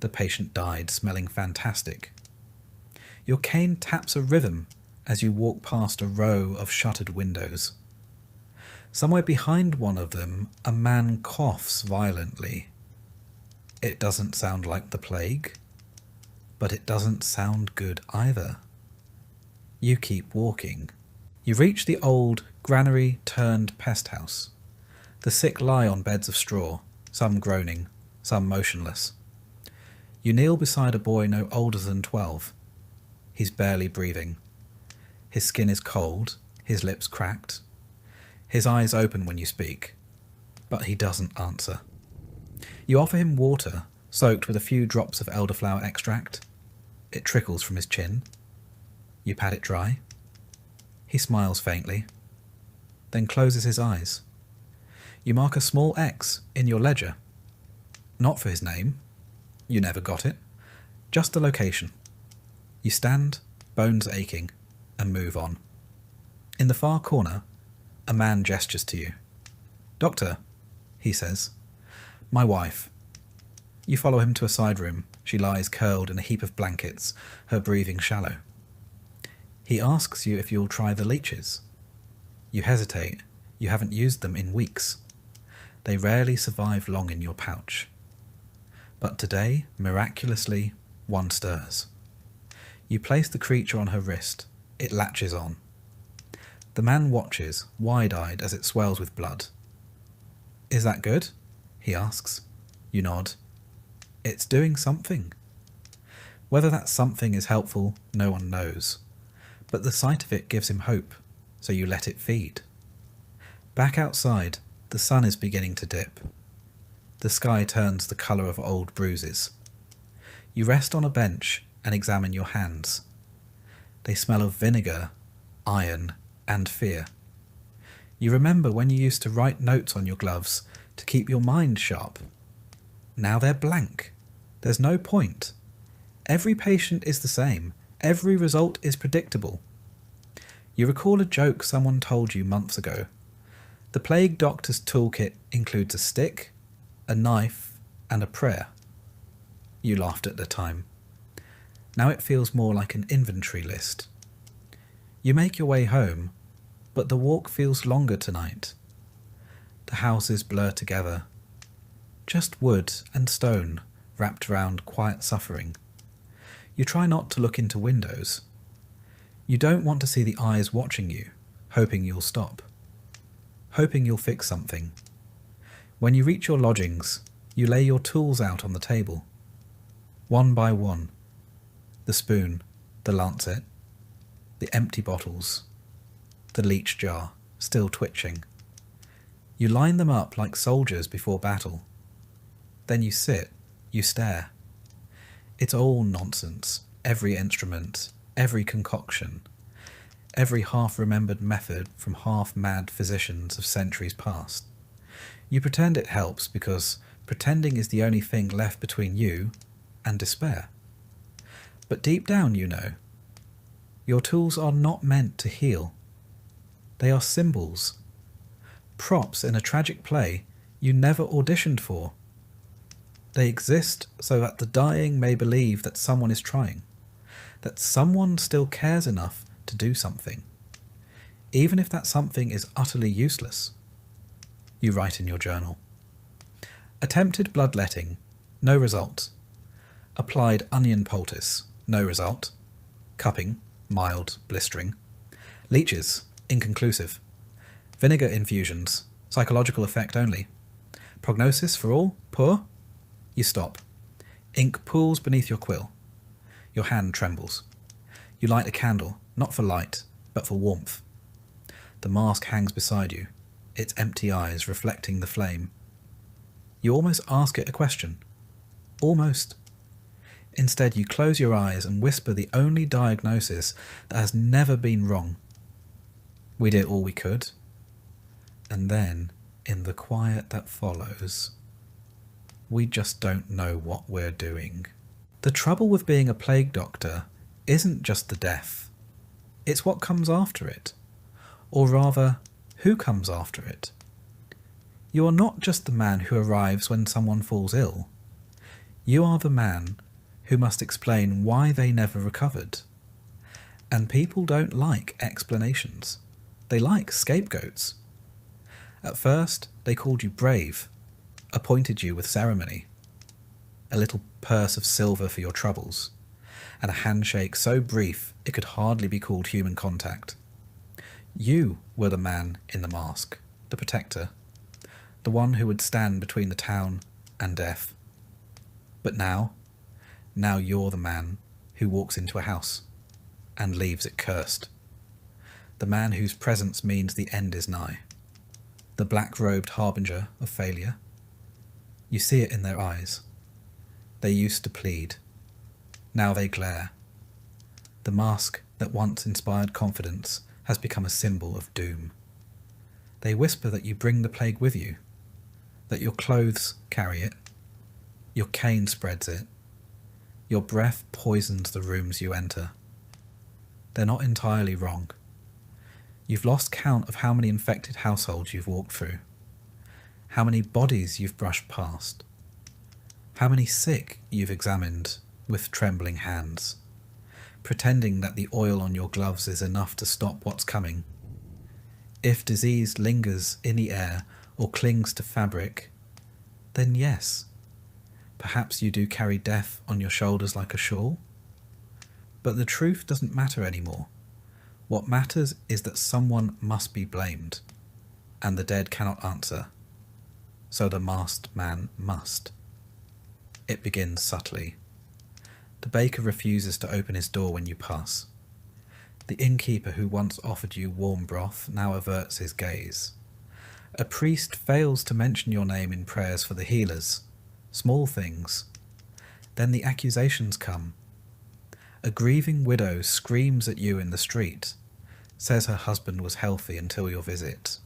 The patient died smelling fantastic. Your cane taps a rhythm as you walk past a row of shuttered windows. Somewhere behind one of them, a man coughs violently. It doesn't sound like the plague, but it doesn't sound good either. You keep walking. You reach the old granary-turned-pest house. The sick lie on beds of straw, some groaning, some motionless. You kneel beside a boy no older than 12. He's barely breathing. His skin is cold, his lips cracked. His eyes open when you speak, but he doesn't answer. You offer him water, soaked with a few drops of elderflower extract. It trickles from his chin. You pat it dry. He smiles faintly, then closes his eyes. You mark a small X in your ledger. Not for his name. You never got it. Just the location. You stand, bones aching, and move on. In the far corner, a man gestures to you. "Doctor," he says. "My wife." You follow him to a side room. She lies curled in a heap of blankets, her breathing shallow. He asks you if you'll try the leeches. You hesitate. You haven't used them in weeks. They rarely survive long in your pouch. But today, miraculously, one stirs. You place the creature on her wrist. It latches on. The man watches, wide-eyed as it swells with blood. "Is that good?" he asks. You nod. It's doing something. Whether that something is helpful, no one knows. But the sight of it gives him hope, so you let it feed. Back outside, the sun is beginning to dip. The sky turns the colour of old bruises. You rest on a bench and examine your hands. They smell of vinegar, iron, and fear. You remember when you used to write notes on your gloves to keep your mind sharp. Now they're blank. There's no point. Every patient is the same. Every result is predictable. You recall a joke someone told you months ago. The plague doctor's toolkit includes a stick, a knife, and a prayer. You laughed at the time. Now it feels more like an inventory list. You make your way home, but the walk feels longer tonight. The houses blur together. Just wood and stone wrapped around quiet suffering. You try not to look into windows. You don't want to see the eyes watching you, hoping you'll stop. Hoping you'll fix something. When you reach your lodgings, you lay your tools out on the table. One by one. The spoon, the lancet, the empty bottles, the leech jar, still twitching. You line them up like soldiers before battle. Then you sit, you stare. It's all nonsense, every instrument, every concoction, every half-remembered method from half-mad physicians of centuries past. You pretend it helps because pretending is the only thing left between you and despair. But deep down you know, your tools are not meant to heal. They are symbols, props in a tragic play you never auditioned for. They exist so that the dying may believe that someone is trying, that someone still cares enough to do something, even if that something is utterly useless. You write in your journal. Attempted bloodletting, no result. Applied onion poultice, no result. Cupping, mild, blistering. Leeches, inconclusive. Vinegar infusions, psychological effect only. Prognosis for all, poor. You stop. Ink pools beneath your quill. Your hand trembles. You light a candle, not for light, but for warmth. The mask hangs beside you, its empty eyes reflecting the flame. You almost ask it a question. Almost. Instead, you close your eyes and whisper the only diagnosis that has never been wrong. We did all we could. And then, in the quiet that follows, we just don't know what we're doing. The trouble with being a plague doctor isn't just the death. It's what comes after it. Or rather, who comes after it. You are not just the man who arrives when someone falls ill. You are the man who must explain why they never recovered. And people don't like explanations. They like scapegoats. At first, they called you brave, appointed you with ceremony, a little purse of silver for your troubles, and a handshake so brief it could hardly be called human contact. You were the man in the mask, the protector, the one who would stand between the town and death. But now you're the man who walks into a house and leaves it cursed. The man whose presence means the end is nigh. the black-robed harbinger of failure. You see it in their eyes. They used to plead. Now they glare. The mask that once inspired confidence has become a symbol of doom. They whisper that you bring the plague with you, that your clothes carry it, your cane spreads it, your breath poisons the rooms you enter. They're not entirely wrong. You've lost count of how many infected households you've walked through, how many bodies you've brushed past, how many sick you've examined with trembling hands, pretending that the oil on your gloves is enough to stop what's coming. If disease lingers in the air or clings to fabric, then yes, perhaps you do carry death on your shoulders like a shawl. But the truth doesn't matter anymore. What matters is that someone must be blamed, and the dead cannot answer. So the masked man must. It begins subtly. The baker refuses to open his door when you pass. The innkeeper who once offered you warm broth now averts his gaze. A priest fails to mention your name in prayers for the healers. Small things. Then the accusations come. A grieving widow screams at you in the street, says her husband was healthy until your visit.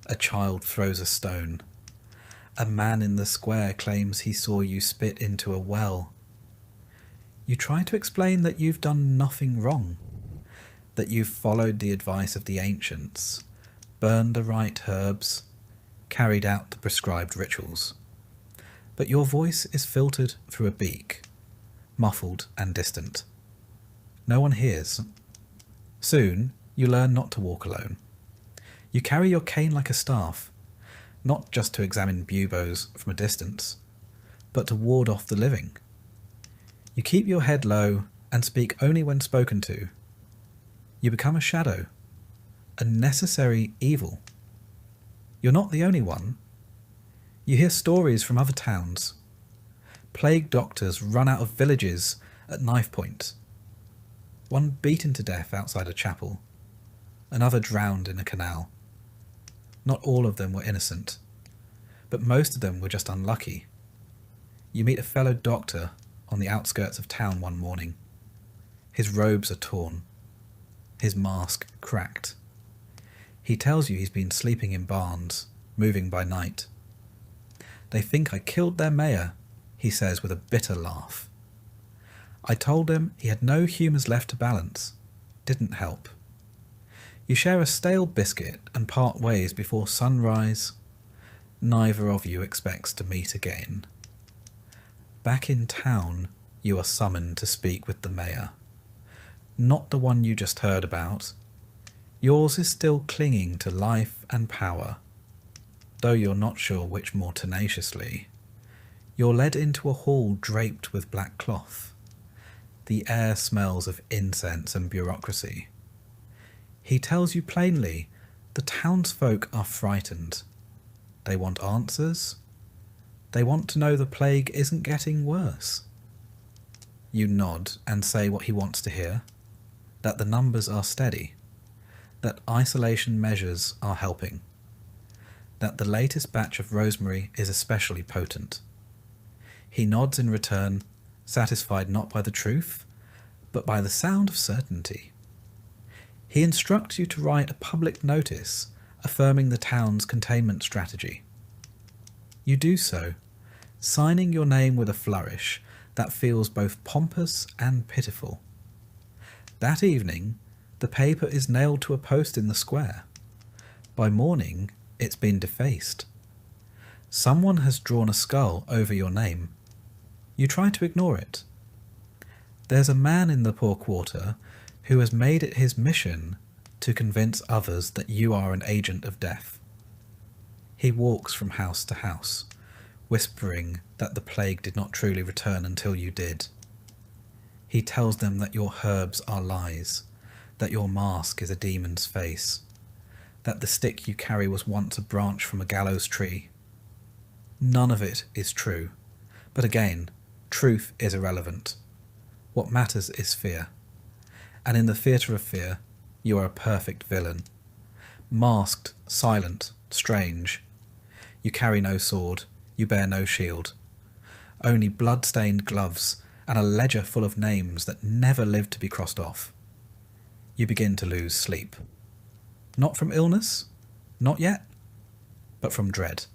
A child throws a stone. A man in the square claims he saw you spit into a well. You try to explain that you've done nothing wrong, that you've followed the advice of the ancients, burned the right herbs, carried out the prescribed rituals. But your voice is filtered through a beak, muffled and distant. No one hears. Soon, you learn not to walk alone. You carry your cane like a staff, not just to examine buboes from a distance, but to ward off the living. You keep your head low and speak only when spoken to. You become a shadow, a necessary evil. You're not the only one. You hear stories from other towns. Plague doctors run out of villages at knife point. One beaten to death outside a chapel, another drowned in a canal. Not all of them were innocent, but most of them were just unlucky. You meet a fellow doctor on the outskirts of town one morning. His robes are torn, his mask cracked. He tells you he's been sleeping in barns, moving by night. They think I killed their mayor, he says with a bitter laugh. I told him he had no humours left to balance. Didn't help. You share a stale biscuit and part ways before sunrise. Neither of you expects to meet again. Back in town, you are summoned to speak with the mayor. Not the one you just heard about. Yours is still clinging to life and power, though you're not sure which more tenaciously. You're led into a hall draped with black cloth. The air smells of incense and bureaucracy. He tells you plainly, the townsfolk are frightened. They want answers. They want to know the plague isn't getting worse. You nod and say what he wants to hear, that the numbers are steady, that isolation measures are helping, that the latest batch of rosemary is especially potent. He nods in return, satisfied not by the truth, but by the sound of certainty. He instructs you to write a public notice affirming the town's containment strategy. You do so, signing your name with a flourish that feels both pompous and pitiful. That evening, the paper is nailed to a post in the square. By morning, it's been defaced. Someone has drawn a skull over your name. You try to ignore it. There's a man in the poor quarter who has made it his mission to convince others that you are an agent of death. He walks from house to house, whispering that the plague did not truly return until you did. He tells them that your herbs are lies, that your mask is a demon's face, that the stick you carry was once a branch from a gallows tree. None of it is true, but again, truth is irrelevant. What matters is fear. And in the theatre of fear, you are a perfect villain. Masked, silent, strange. You carry no sword, you bear no shield, only blood-stained gloves and a ledger full of names that never lived to be crossed off. You begin to lose sleep. Not from illness, not yet, but from dread.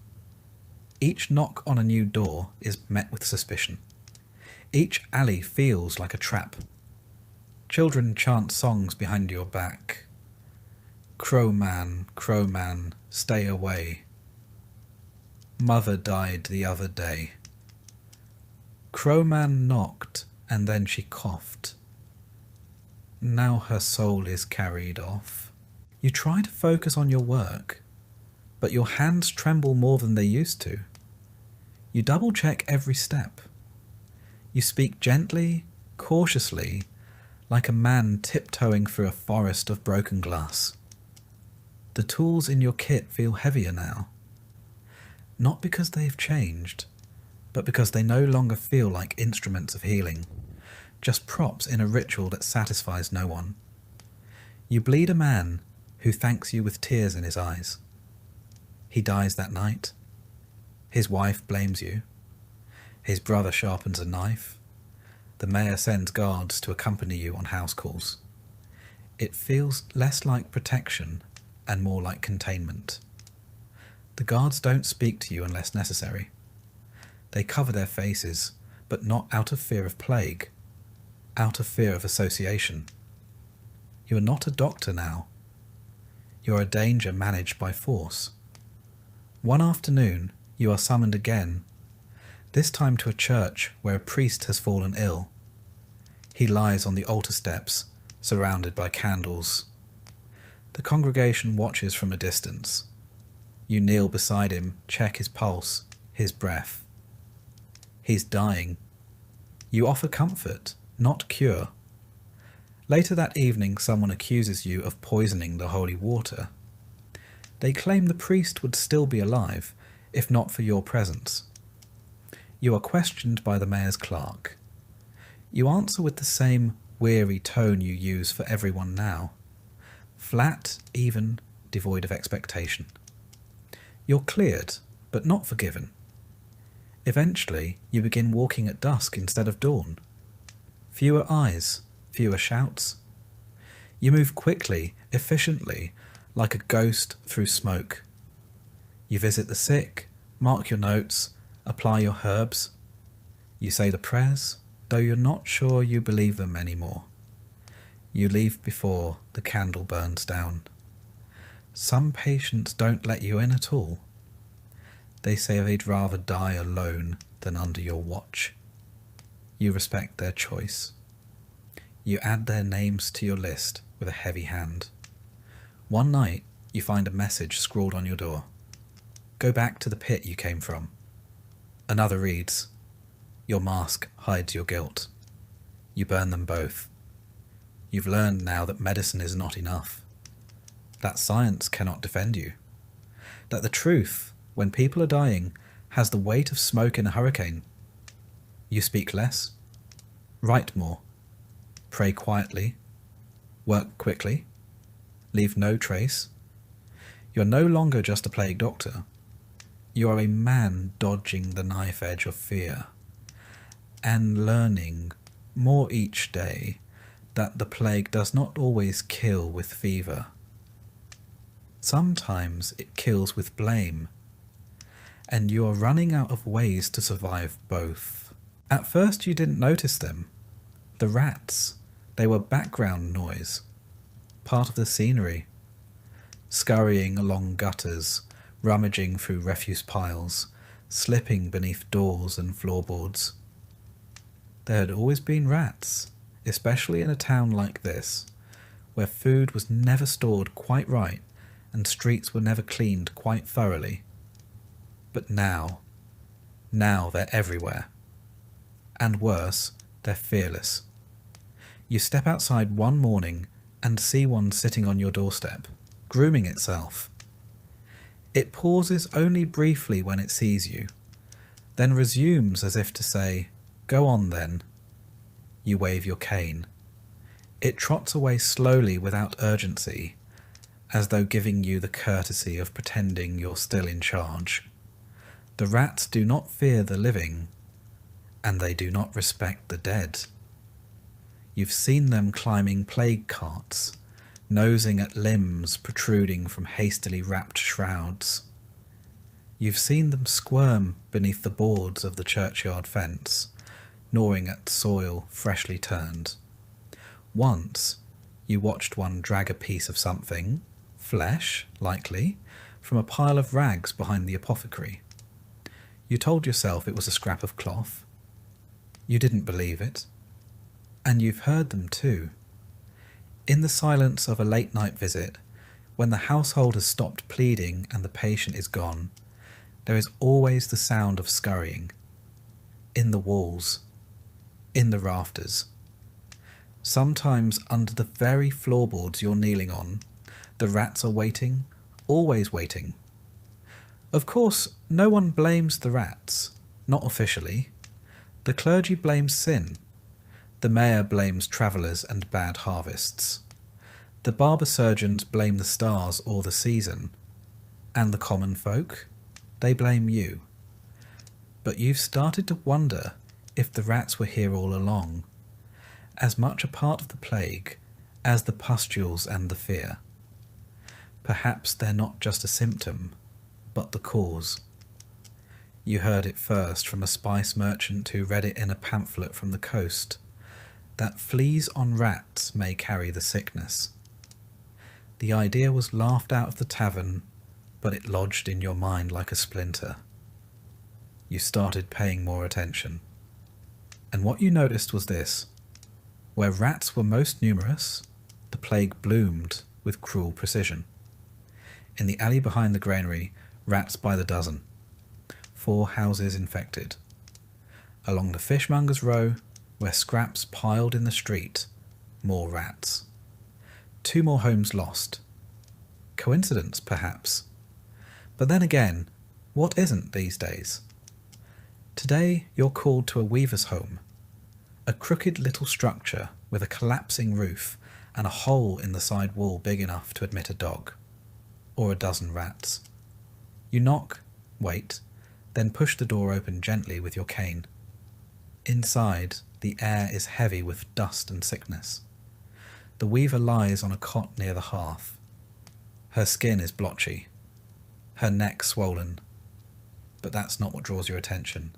Each knock on a new door is met with suspicion. Each alley feels like a trap. Children chant songs behind your back. Crow man, stay away. Mother died the other day. Crowman knocked, and then she coughed. Now her soul is carried off. You try to focus on your work, but your hands tremble more than they used to. You double-check every step. You speak gently, cautiously, like a man tiptoeing through a forest of broken glass. The tools in your kit feel heavier now. Not because they've changed, but because they no longer feel like instruments of healing, just props in a ritual that satisfies no one. You bleed a man who thanks you with tears in his eyes. He dies that night. His wife blames you. His brother sharpens a knife. The mayor sends guards to accompany you on house calls. It feels less like protection and more like containment. The guards don't speak to you unless necessary. They cover their faces, but not out of fear of plague, out of fear of association. You are not a doctor now. You are a danger managed by force. One afternoon, you are summoned again, this time to a church where a priest has fallen ill. He lies on the altar steps, surrounded by candles. The congregation watches from a distance. You kneel beside him, check his pulse, his breath. He's dying. You offer comfort, not cure. Later that evening, someone accuses you of poisoning the holy water. They claim the priest would still be alive, if not for your presence. You are questioned by the mayor's clerk. You answer with the same weary tone you use for everyone now. Flat, even, devoid of expectation. You're cleared, but not forgiven. Eventually, you begin walking at dusk instead of dawn. Fewer eyes, fewer shouts. You move quickly, efficiently, like a ghost through smoke. You visit the sick, mark your notes, apply your herbs. You say the prayers, though you're not sure you believe them anymore. You leave before the candle burns down. Some patients don't let you in at all. They say they'd rather die alone than under your watch. You respect their choice. You add their names to your list with a heavy hand. One night, you find a message scrawled on your door. Go back to the pit you came from. Another reads, your mask hides your guilt. You burn them both. You've learned now that medicine is not enough. That science cannot defend you. That the truth, when people are dying, has the weight of smoke in a hurricane. You speak less, write more, pray quietly, work quickly, leave no trace. You are no longer just a plague doctor. You are a man dodging the knife edge of fear, and learning more each day that the plague does not always kill with fever. Sometimes it kills with blame, and you are running out of ways to survive both. At first you didn't notice them. The rats, they were background noise, part of the scenery, scurrying along gutters, rummaging through refuse piles, slipping beneath doors and floorboards. There had always been rats, especially in a town like this, where food was never stored quite right and streets were never cleaned quite thoroughly. But now they're everywhere. And worse, they're fearless. You step outside one morning and see one sitting on your doorstep, grooming itself. It pauses only briefly when it sees you, then resumes as if to say, go on then. You wave your cane. It trots away slowly without urgency, as though giving you the courtesy of pretending you're still in charge. The rats do not fear the living, and they do not respect the dead. You've seen them climbing plague carts, nosing at limbs protruding from hastily wrapped shrouds. You've seen them squirm beneath the boards of the churchyard fence, gnawing at soil freshly turned. Once, you watched one drag a piece of something, flesh, likely, from a pile of rags behind the apothecary. You told yourself it was a scrap of cloth. You didn't believe it. And you've heard them too. In the silence of a late-night visit, when the household has stopped pleading and the patient is gone, there is always the sound of scurrying. In the walls. In the rafters. Sometimes under the very floorboards you're kneeling on, the rats are waiting, always waiting. Of course, no one blames the rats, not officially. The clergy blames sin. The mayor blames travellers and bad harvests. The barber surgeons blame the stars or the season. And the common folk? They blame you. But you've started to wonder if the rats were here all along, as much a part of the plague as the pustules and the fear. Perhaps they're not just a symptom, but the cause. You heard it first from a spice merchant who read it in a pamphlet from the coast, that fleas on rats may carry the sickness. The idea was laughed out of the tavern, but it lodged in your mind like a splinter. You started paying more attention. And what you noticed was this: where rats were most numerous, the plague bloomed with cruel precision. In the alley behind the granary, rats by the dozen. 4 houses infected. Along the fishmonger's row, where scraps piled in the street, more rats. 2 more homes lost. Coincidence, perhaps. But then again, what isn't these days? Today you're called to a weaver's home, a crooked little structure with a collapsing roof and a hole in the side wall big enough to admit a dog, or a dozen rats. You knock, wait, then push the door open gently with your cane. Inside, the air is heavy with dust and sickness. The weaver lies on a cot near the hearth. Her skin is blotchy, her neck swollen, but that's not what draws your attention.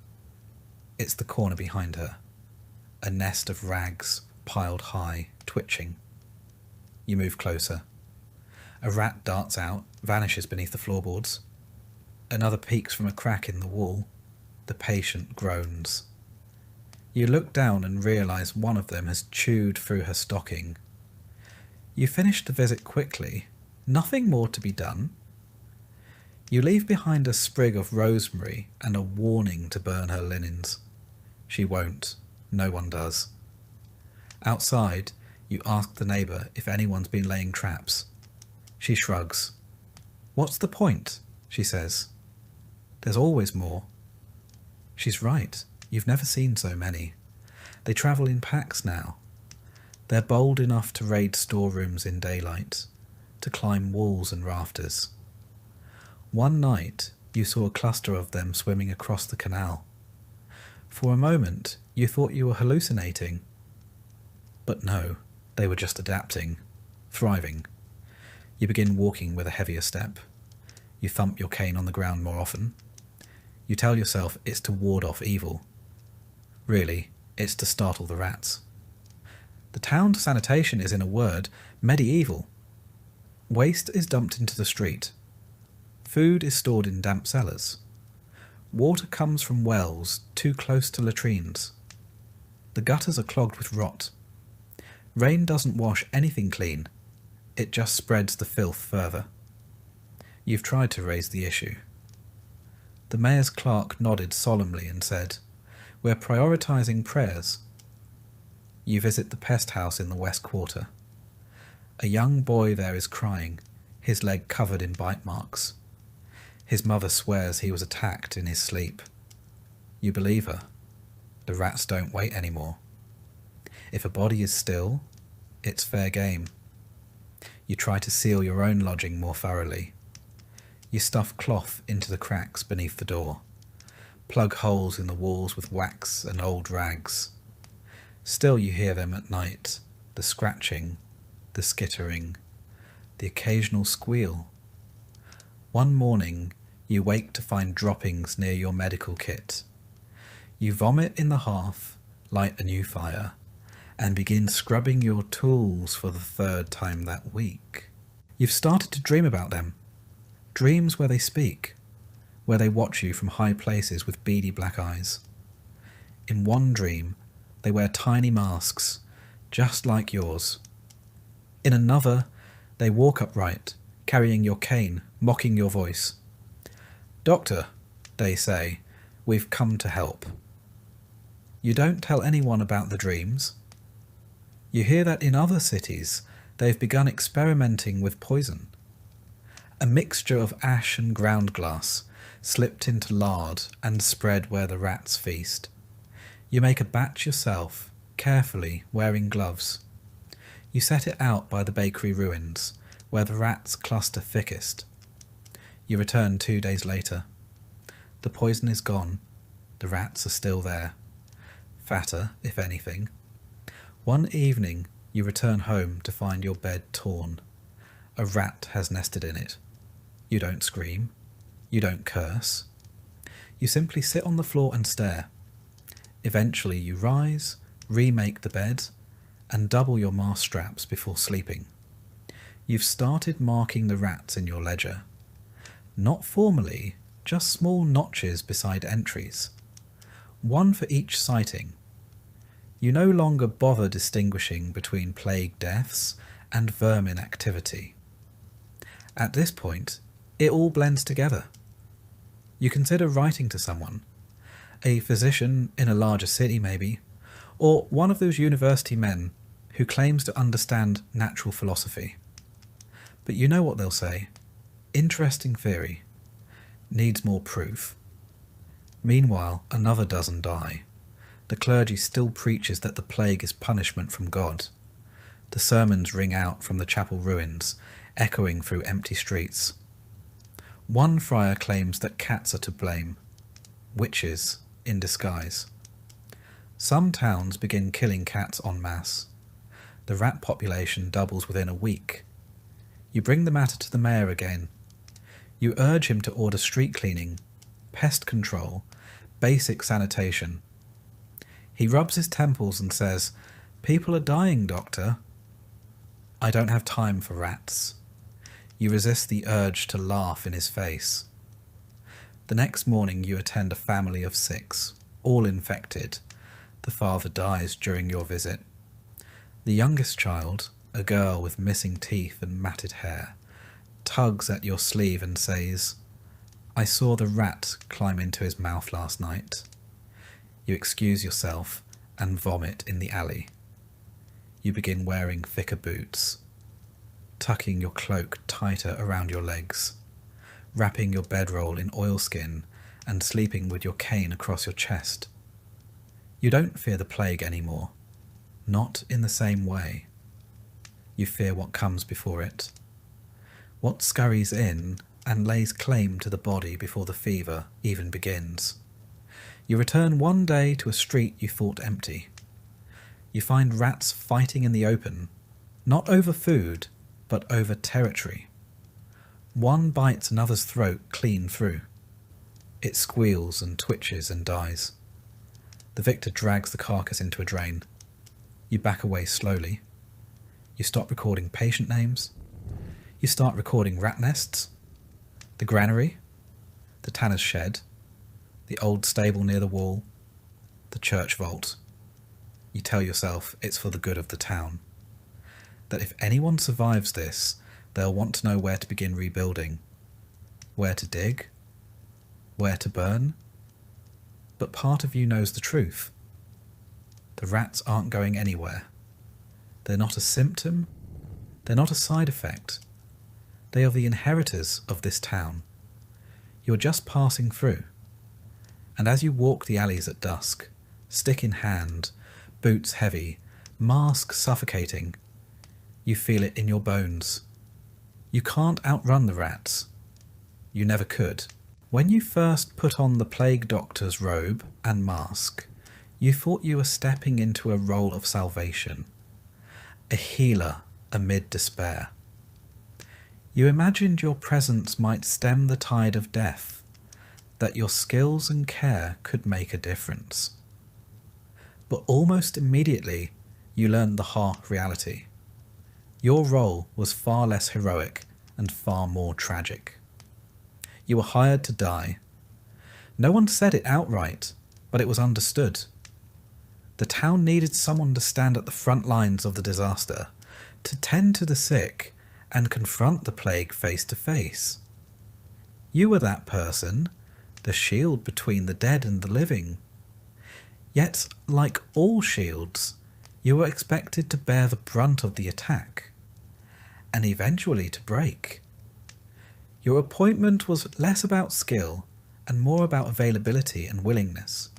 It's the corner behind her, a nest of rags piled high, twitching. You move closer. A rat darts out, vanishes beneath the floorboards. Another peeks from a crack in the wall. The patient groans. You look down and realise one of them has chewed through her stocking. You finish the visit quickly. Nothing more to be done. You leave behind a sprig of rosemary and a warning to burn her linens. She won't. No one does. Outside, you ask the neighbour if anyone's been laying traps. She shrugs. What's the point? She says. There's always more. She's right. You've never seen so many. They travel in packs now. They're bold enough to raid storerooms in daylight, to climb walls and rafters. One night, you saw a cluster of them swimming across the canal. For a moment, you thought you were hallucinating. But no, they were just adapting, thriving. You begin walking with a heavier step. You thump your cane on the ground more often. You tell yourself it's to ward off evil. Really, it's to startle the rats. The town sanitation is, in a word, medieval. Waste is dumped into the street. Food is stored in damp cellars. Water comes from wells too close to latrines. The gutters are clogged with rot. Rain doesn't wash anything clean. It just spreads the filth further. You've tried to raise the issue. The mayor's clerk nodded solemnly and said, "We're prioritising prayers." You visit the pest house in the West Quarter. A young boy there is crying, his leg covered in bite marks. His mother swears he was attacked in his sleep. You believe her. The rats don't wait anymore. If a body is still, it's fair game. You try to seal your own lodging more thoroughly. You stuff cloth into the cracks beneath the door, plug holes in the walls with wax and old rags. Still you hear them at night, the scratching, the skittering, the occasional squeal. One morning you wake to find droppings near your medical kit. You vomit in the hearth, light a new fire, and begin scrubbing your tools for the third time that week. You've started to dream about them. Dreams where they speak, where they watch you from high places with beady black eyes. In one dream, they wear tiny masks, just like yours. In another, they walk upright, carrying your cane, mocking your voice. "Doctor," they say, "we've come to help." You don't tell anyone about the dreams. You hear that in other cities, they've begun experimenting with poison. A mixture of ash and ground glass, slipped into lard and spread where the rats feast. You make a batch yourself, carefully, wearing gloves. You set it out by the bakery ruins, where the rats cluster thickest. You return 2 days later. The poison is gone. The rats are still there. Fatter, if anything. One evening, you return home to find your bed torn. A rat has nested in it. You don't scream. You don't curse. You simply sit on the floor and stare. Eventually you rise, remake the bed, and double your mask straps before sleeping. You've started marking the rats in your ledger. Not formally, just small notches beside entries. One for each sighting. You no longer bother distinguishing between plague deaths and vermin activity. At this point, it all blends together. You consider writing to someone, a physician in a larger city maybe, or one of those university men who claims to understand natural philosophy. But you know what they'll say. Interesting theory. Needs more proof. Meanwhile, another dozen die. The clergy still preaches that the plague is punishment from God. The sermons ring out from the chapel ruins, echoing through empty streets. One friar claims that cats are to blame. Witches in disguise. Some towns begin killing cats en masse. The rat population doubles within a week. You bring the matter to the mayor again. You urge him to order street cleaning, pest control, basic sanitation. He rubs his temples and says, "People are dying, doctor." I don't have time for rats. You resist the urge to laugh in his face. The next morning you attend a family of 6, all infected. The father dies during your visit. The youngest child, a girl with missing teeth and matted hair, tugs at your sleeve and says, "I saw the rat climb into his mouth last night." You excuse yourself and vomit in the alley. You begin wearing thicker boots, tucking your cloak tighter around your legs, wrapping your bedroll in oilskin and sleeping with your cane across your chest. You don't fear the plague anymore, not in the same way. You fear what comes before it, what scurries in and lays claim to the body before the fever even begins. You return one day to a street you thought empty. You find rats fighting in the open, not over food, but over territory. One bites another's throat clean through. It squeals and twitches and dies. The victor drags the carcass into a drain. You back away slowly. You stop recording patient names. You start recording rat nests, the granary, the tanner's shed, the old stable near the wall, the church vault. You tell yourself it's for the good of the town. That if anyone survives this, they'll want to know where to begin rebuilding, where to dig, where to burn. But part of you knows the truth. The rats aren't going anywhere. They're not a symptom. They're not a side effect. They are the inheritors of this town. You're just passing through. And as you walk the alleys at dusk, stick in hand, boots heavy, mask suffocating, you feel it in your bones, You can't outrun the rats. You never could. When you first put on the plague doctor's robe and mask, you thought you were stepping into a role of salvation, a healer amid despair. You imagined your presence might stem the tide of death, that your skills and care could make a difference. But almost immediately, you learned the harsh reality. Your role was far less heroic and far more tragic. You were hired to die. No one said it outright, but it was understood. The town needed someone to stand at the front lines of the disaster, to tend to the sick and confront the plague face to face. You were that person, the shield between the dead and the living. Yet, like all shields, you were expected to bear the brunt of the attack, and eventually to break. Your appointment was less about skill and more about availability and willingness.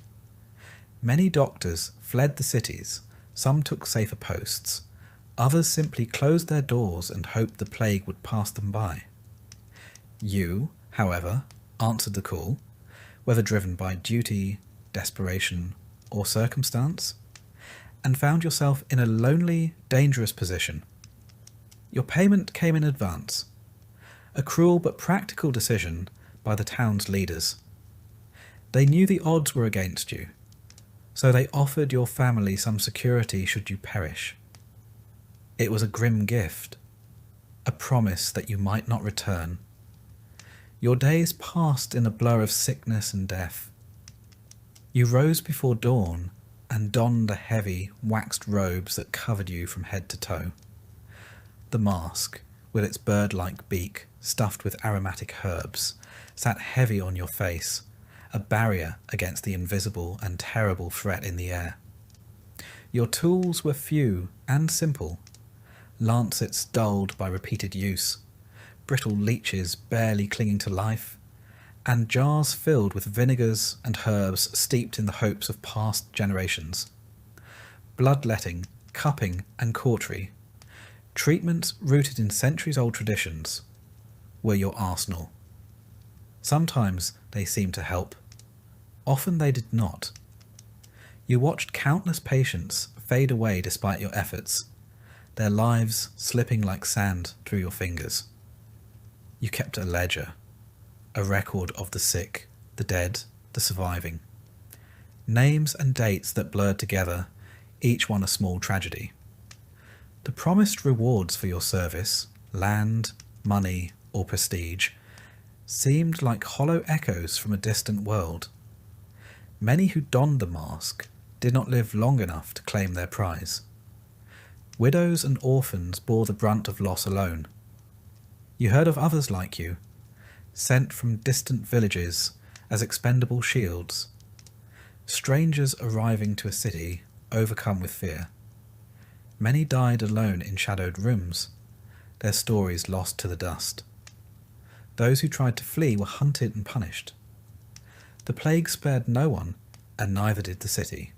Many doctors fled the cities, some took safer posts, others simply closed their doors and hoped the plague would pass them by. You, however, answered the call, whether driven by duty, desperation, or circumstance, and found yourself in a lonely, dangerous position. Your payment came in advance, a cruel but practical decision by the town's leaders. They knew the odds were against you, so they offered your family some security should you perish. It was a grim gift, a promise that you might not return. Your days passed in a blur of sickness and death. You rose before dawn and donned the heavy, waxed robes that covered you from head to toe. The mask, with its bird-like beak stuffed with aromatic herbs, sat heavy on your face, a barrier against the invisible and terrible threat in the air. Your tools were few and simple, lancets dulled by repeated use, brittle leeches barely clinging to life, and jars filled with vinegars and herbs steeped in the hopes of past generations. Bloodletting, cupping, and cautery, treatments rooted in centuries-old traditions, were your arsenal. Sometimes they seemed to help. Often they did not. You watched countless patients fade away despite your efforts, their lives slipping like sand through your fingers. You kept a ledger, a record of the sick, the dead, the surviving. Names and dates that blurred together, each one a small tragedy. The promised rewards for your service, land, money, or prestige, seemed like hollow echoes from a distant world. Many who donned the mask did not live long enough to claim their prize. Widows and orphans bore the brunt of loss alone. You heard of others like you, sent from distant villages as expendable shields, strangers arriving to a city overcome with fear. Many died alone in shadowed rooms, their stories lost to the dust. Those who tried to flee were hunted and punished. The plague spared no one, and neither did the city.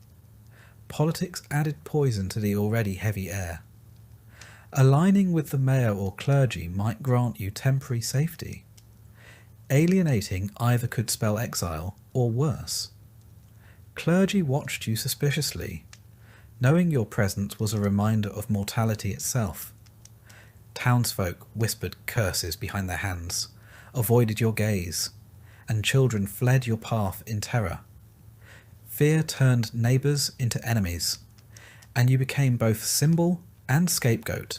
Politics added poison to the already heavy air. Aligning with the mayor or clergy might grant you temporary safety. Alienating either could spell exile or worse. Clergy watched you suspiciously, knowing your presence was a reminder of mortality itself. Townsfolk whispered curses behind their hands, avoided your gaze, and children fled your path in terror. Fear turned neighbours into enemies, and you became both symbol and scapegoat.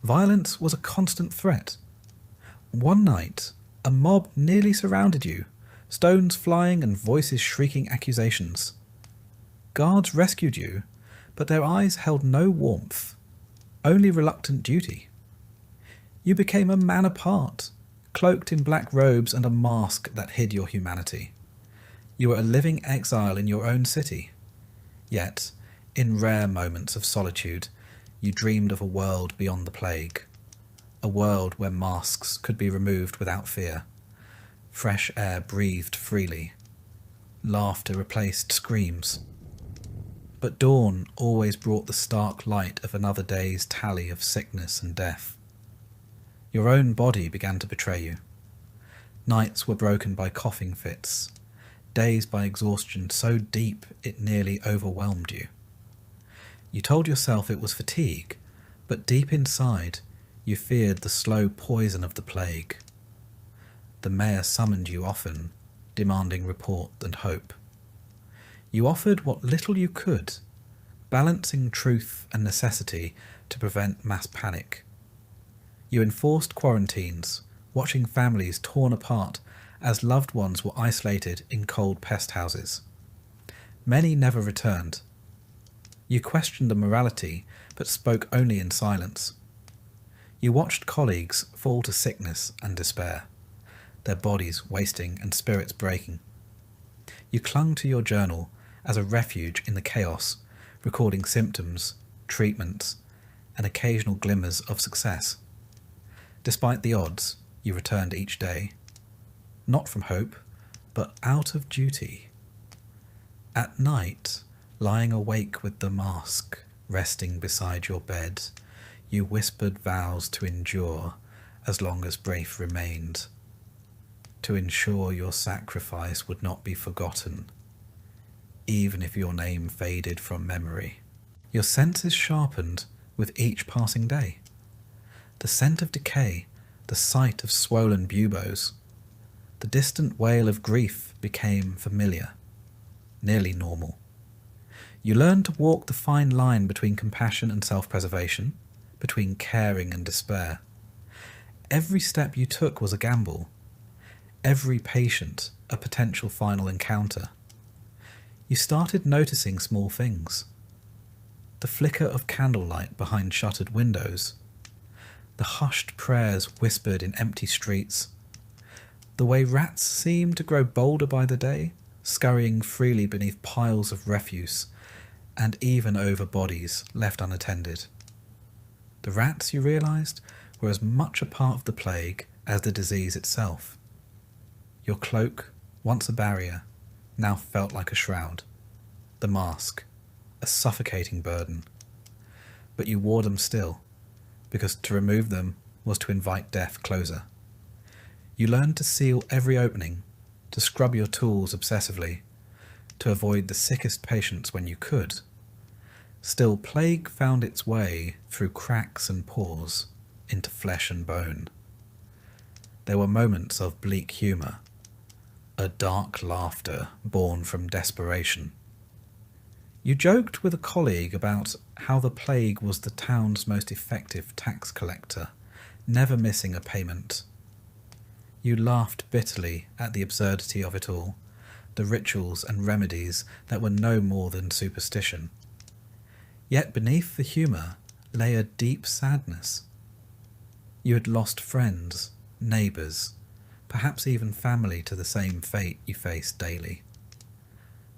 Violence was a constant threat. One night, a mob nearly surrounded you, stones flying and voices shrieking accusations. Guards rescued you, but their eyes held no warmth, only reluctant duty. You became a man apart, cloaked in black robes and a mask that hid your humanity. You were a living exile in your own city. Yet, in rare moments of solitude, you dreamed of a world beyond the plague, a world where masks could be removed without fear, fresh air breathed freely, laughter replaced screams. But dawn always brought the stark light of another day's tally of sickness and death. Your own body began to betray you. Nights were broken by coughing fits, days by exhaustion so deep it nearly overwhelmed you. You told yourself it was fatigue, but deep inside you feared the slow poison of the plague. The mayor summoned you often, demanding report and hope. You offered what little you could, balancing truth and necessity to prevent mass panic. You enforced quarantines, watching families torn apart as loved ones were isolated in cold pest houses. Many never returned. You questioned the morality, but spoke only in silence. You watched colleagues fall to sickness and despair, their bodies wasting and spirits breaking. You clung to your journal as a refuge in the chaos, recording symptoms, treatments, and occasional glimmers of success. Despite the odds, you returned each day, not from hope, but out of duty. At night, lying awake with the mask resting beside your bed, you whispered vows to endure as long as breath remained, to ensure your sacrifice would not be forgotten, even if your name faded from memory. Your senses sharpened with each passing day. The scent of decay, the sight of swollen buboes, the distant wail of grief became familiar, nearly normal. You learned to walk the fine line between compassion and self-preservation, between caring and despair. Every step you took was a gamble, every patient a potential final encounter. You started noticing small things. The flicker of candlelight behind shuttered windows, the hushed prayers whispered in empty streets, the way rats seemed to grow bolder by the day, scurrying freely beneath piles of refuse and even over bodies left unattended. The rats, you realised, were as much a part of the plague as the disease itself. Your cloak, once a barrier, now felt like a shroud. The mask, a suffocating burden. But you wore them still, because to remove them was to invite death closer. You learned to seal every opening, to scrub your tools obsessively, to avoid the sickest patients when you could. Still, plague found its way through cracks and pores into flesh and bone. There were moments of bleak humour, a dark laughter born from desperation. You joked with a colleague about how the plague was the town's most effective tax collector, never missing a payment. You laughed bitterly at the absurdity of it all, the rituals and remedies that were no more than superstition. Yet beneath the humour lay a deep sadness. You had lost friends, neighbours, perhaps even family to the same fate you faced daily.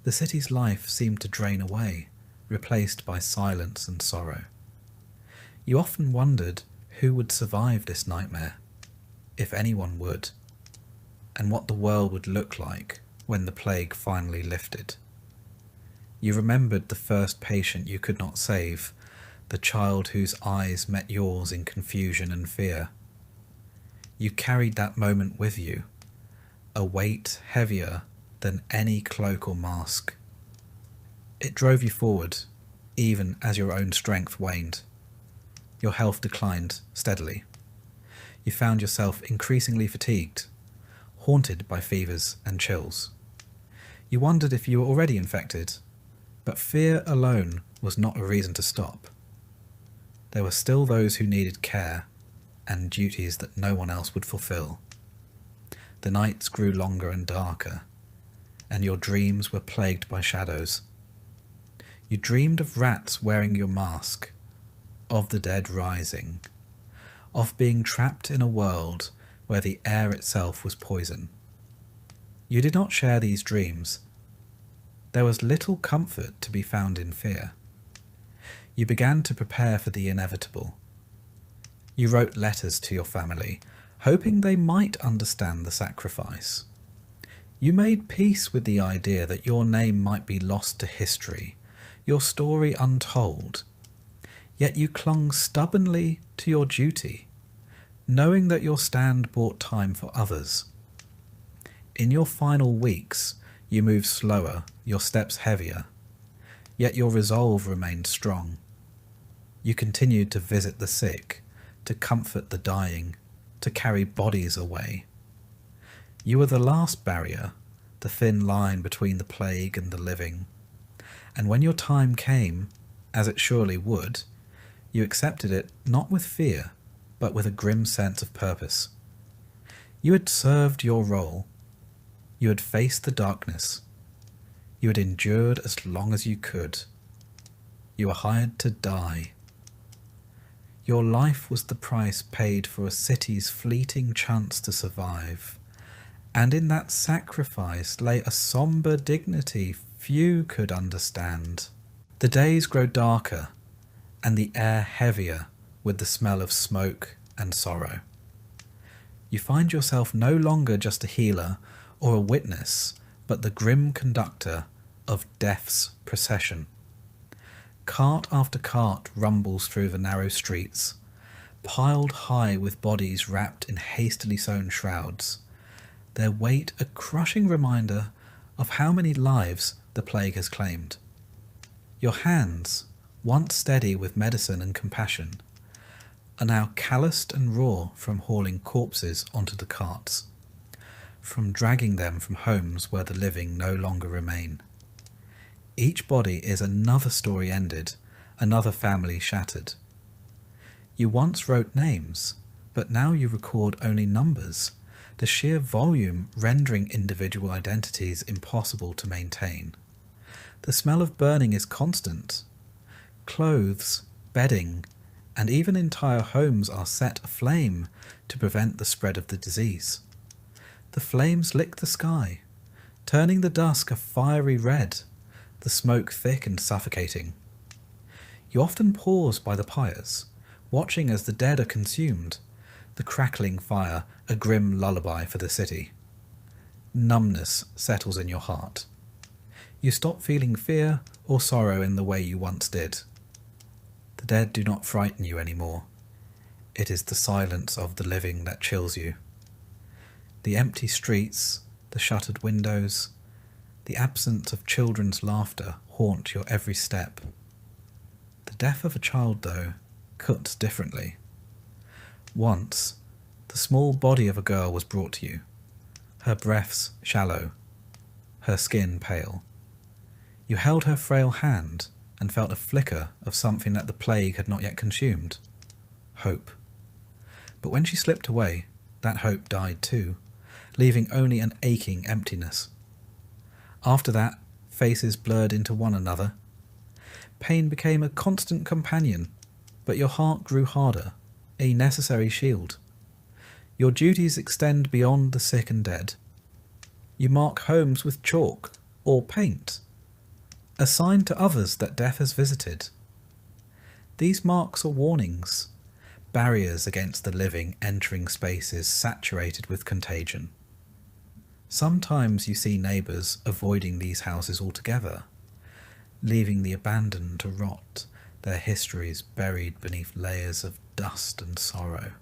The city's life seemed to drain away, replaced by silence and sorrow. You often wondered who would survive this nightmare, if anyone would, and what the world would look like when the plague finally lifted. You remembered the first patient you could not save, the child whose eyes met yours in confusion and fear. You carried that moment with you, a weight heavier than any cloak or mask. It drove you forward, even as your own strength waned. Your health declined steadily. You found yourself increasingly fatigued, haunted by fevers and chills. You wondered if you were already infected, but fear alone was not a reason to stop. There were still those who needed care and duties that no one else would fulfill. The nights grew longer and darker, and your dreams were plagued by shadows. You dreamed of rats wearing your mask, of the dead rising, of being trapped in a world where the air itself was poison. You did not share these dreams. There was little comfort to be found in fear. You began to prepare for the inevitable. You wrote letters to your family, hoping they might understand the sacrifice. You made peace with the idea that your name might be lost to history, your story untold. Yet you clung stubbornly to your duty, knowing that your stand bought time for others. In your final weeks, you move slower, your steps heavier, yet your resolve remained strong. You continued to visit the sick, to comfort the dying, to carry bodies away. You were the last barrier, the thin line between the plague and the living. And when your time came, as it surely would, you accepted it not with fear, but with a grim sense of purpose. You had served your role. You had faced the darkness. You had endured as long as you could. You were hired to die. Your life was the price paid for a city's fleeting chance to survive, and in that sacrifice lay a sombre dignity few could understand. The days grow darker, and the air heavier with the smell of smoke and sorrow. You find yourself no longer just a healer or a witness, but the grim conductor of death's procession. Cart after cart rumbles through the narrow streets, piled high with bodies wrapped in hastily sewn shrouds, their weight a crushing reminder of how many lives the plague has claimed. Your hands, once steady with medicine and compassion, are now calloused and raw from hauling corpses onto the carts, from dragging them from homes where the living no longer remain. Each body is another story ended, another family shattered. You once wrote names, but now you record only numbers, the sheer volume rendering individual identities impossible to maintain. The smell of burning is constant. Clothes, bedding, and even entire homes are set aflame to prevent the spread of the disease. The flames lick the sky, turning the dusk a fiery red, the smoke thick and suffocating. You often pause by the pyres, watching as the dead are consumed, the crackling fire a grim lullaby for the city. Numbness settles in your heart. You stop feeling fear or sorrow in the way you once did. The dead do not frighten you anymore. It is the silence of the living that chills you. The empty streets, the shuttered windows, the absence of children's laughter haunt your every step. The death of a child, though, cuts differently. Once, the small body of a girl was brought to you, her breaths shallow, her skin pale. You held her frail hand and felt a flicker of something that the plague had not yet consumed. Hope. But when she slipped away, that hope died too, leaving only an aching emptiness. After that, faces blurred into one another. Pain became a constant companion, but your heart grew harder, a necessary shield. Your duties extend beyond the sick and dead. You mark homes with chalk or paint, a sign to others that death has visited. These marks are warnings, barriers against the living entering spaces saturated with contagion. Sometimes you see neighbours avoiding these houses altogether, leaving the abandoned to rot, their histories buried beneath layers of dust and sorrow.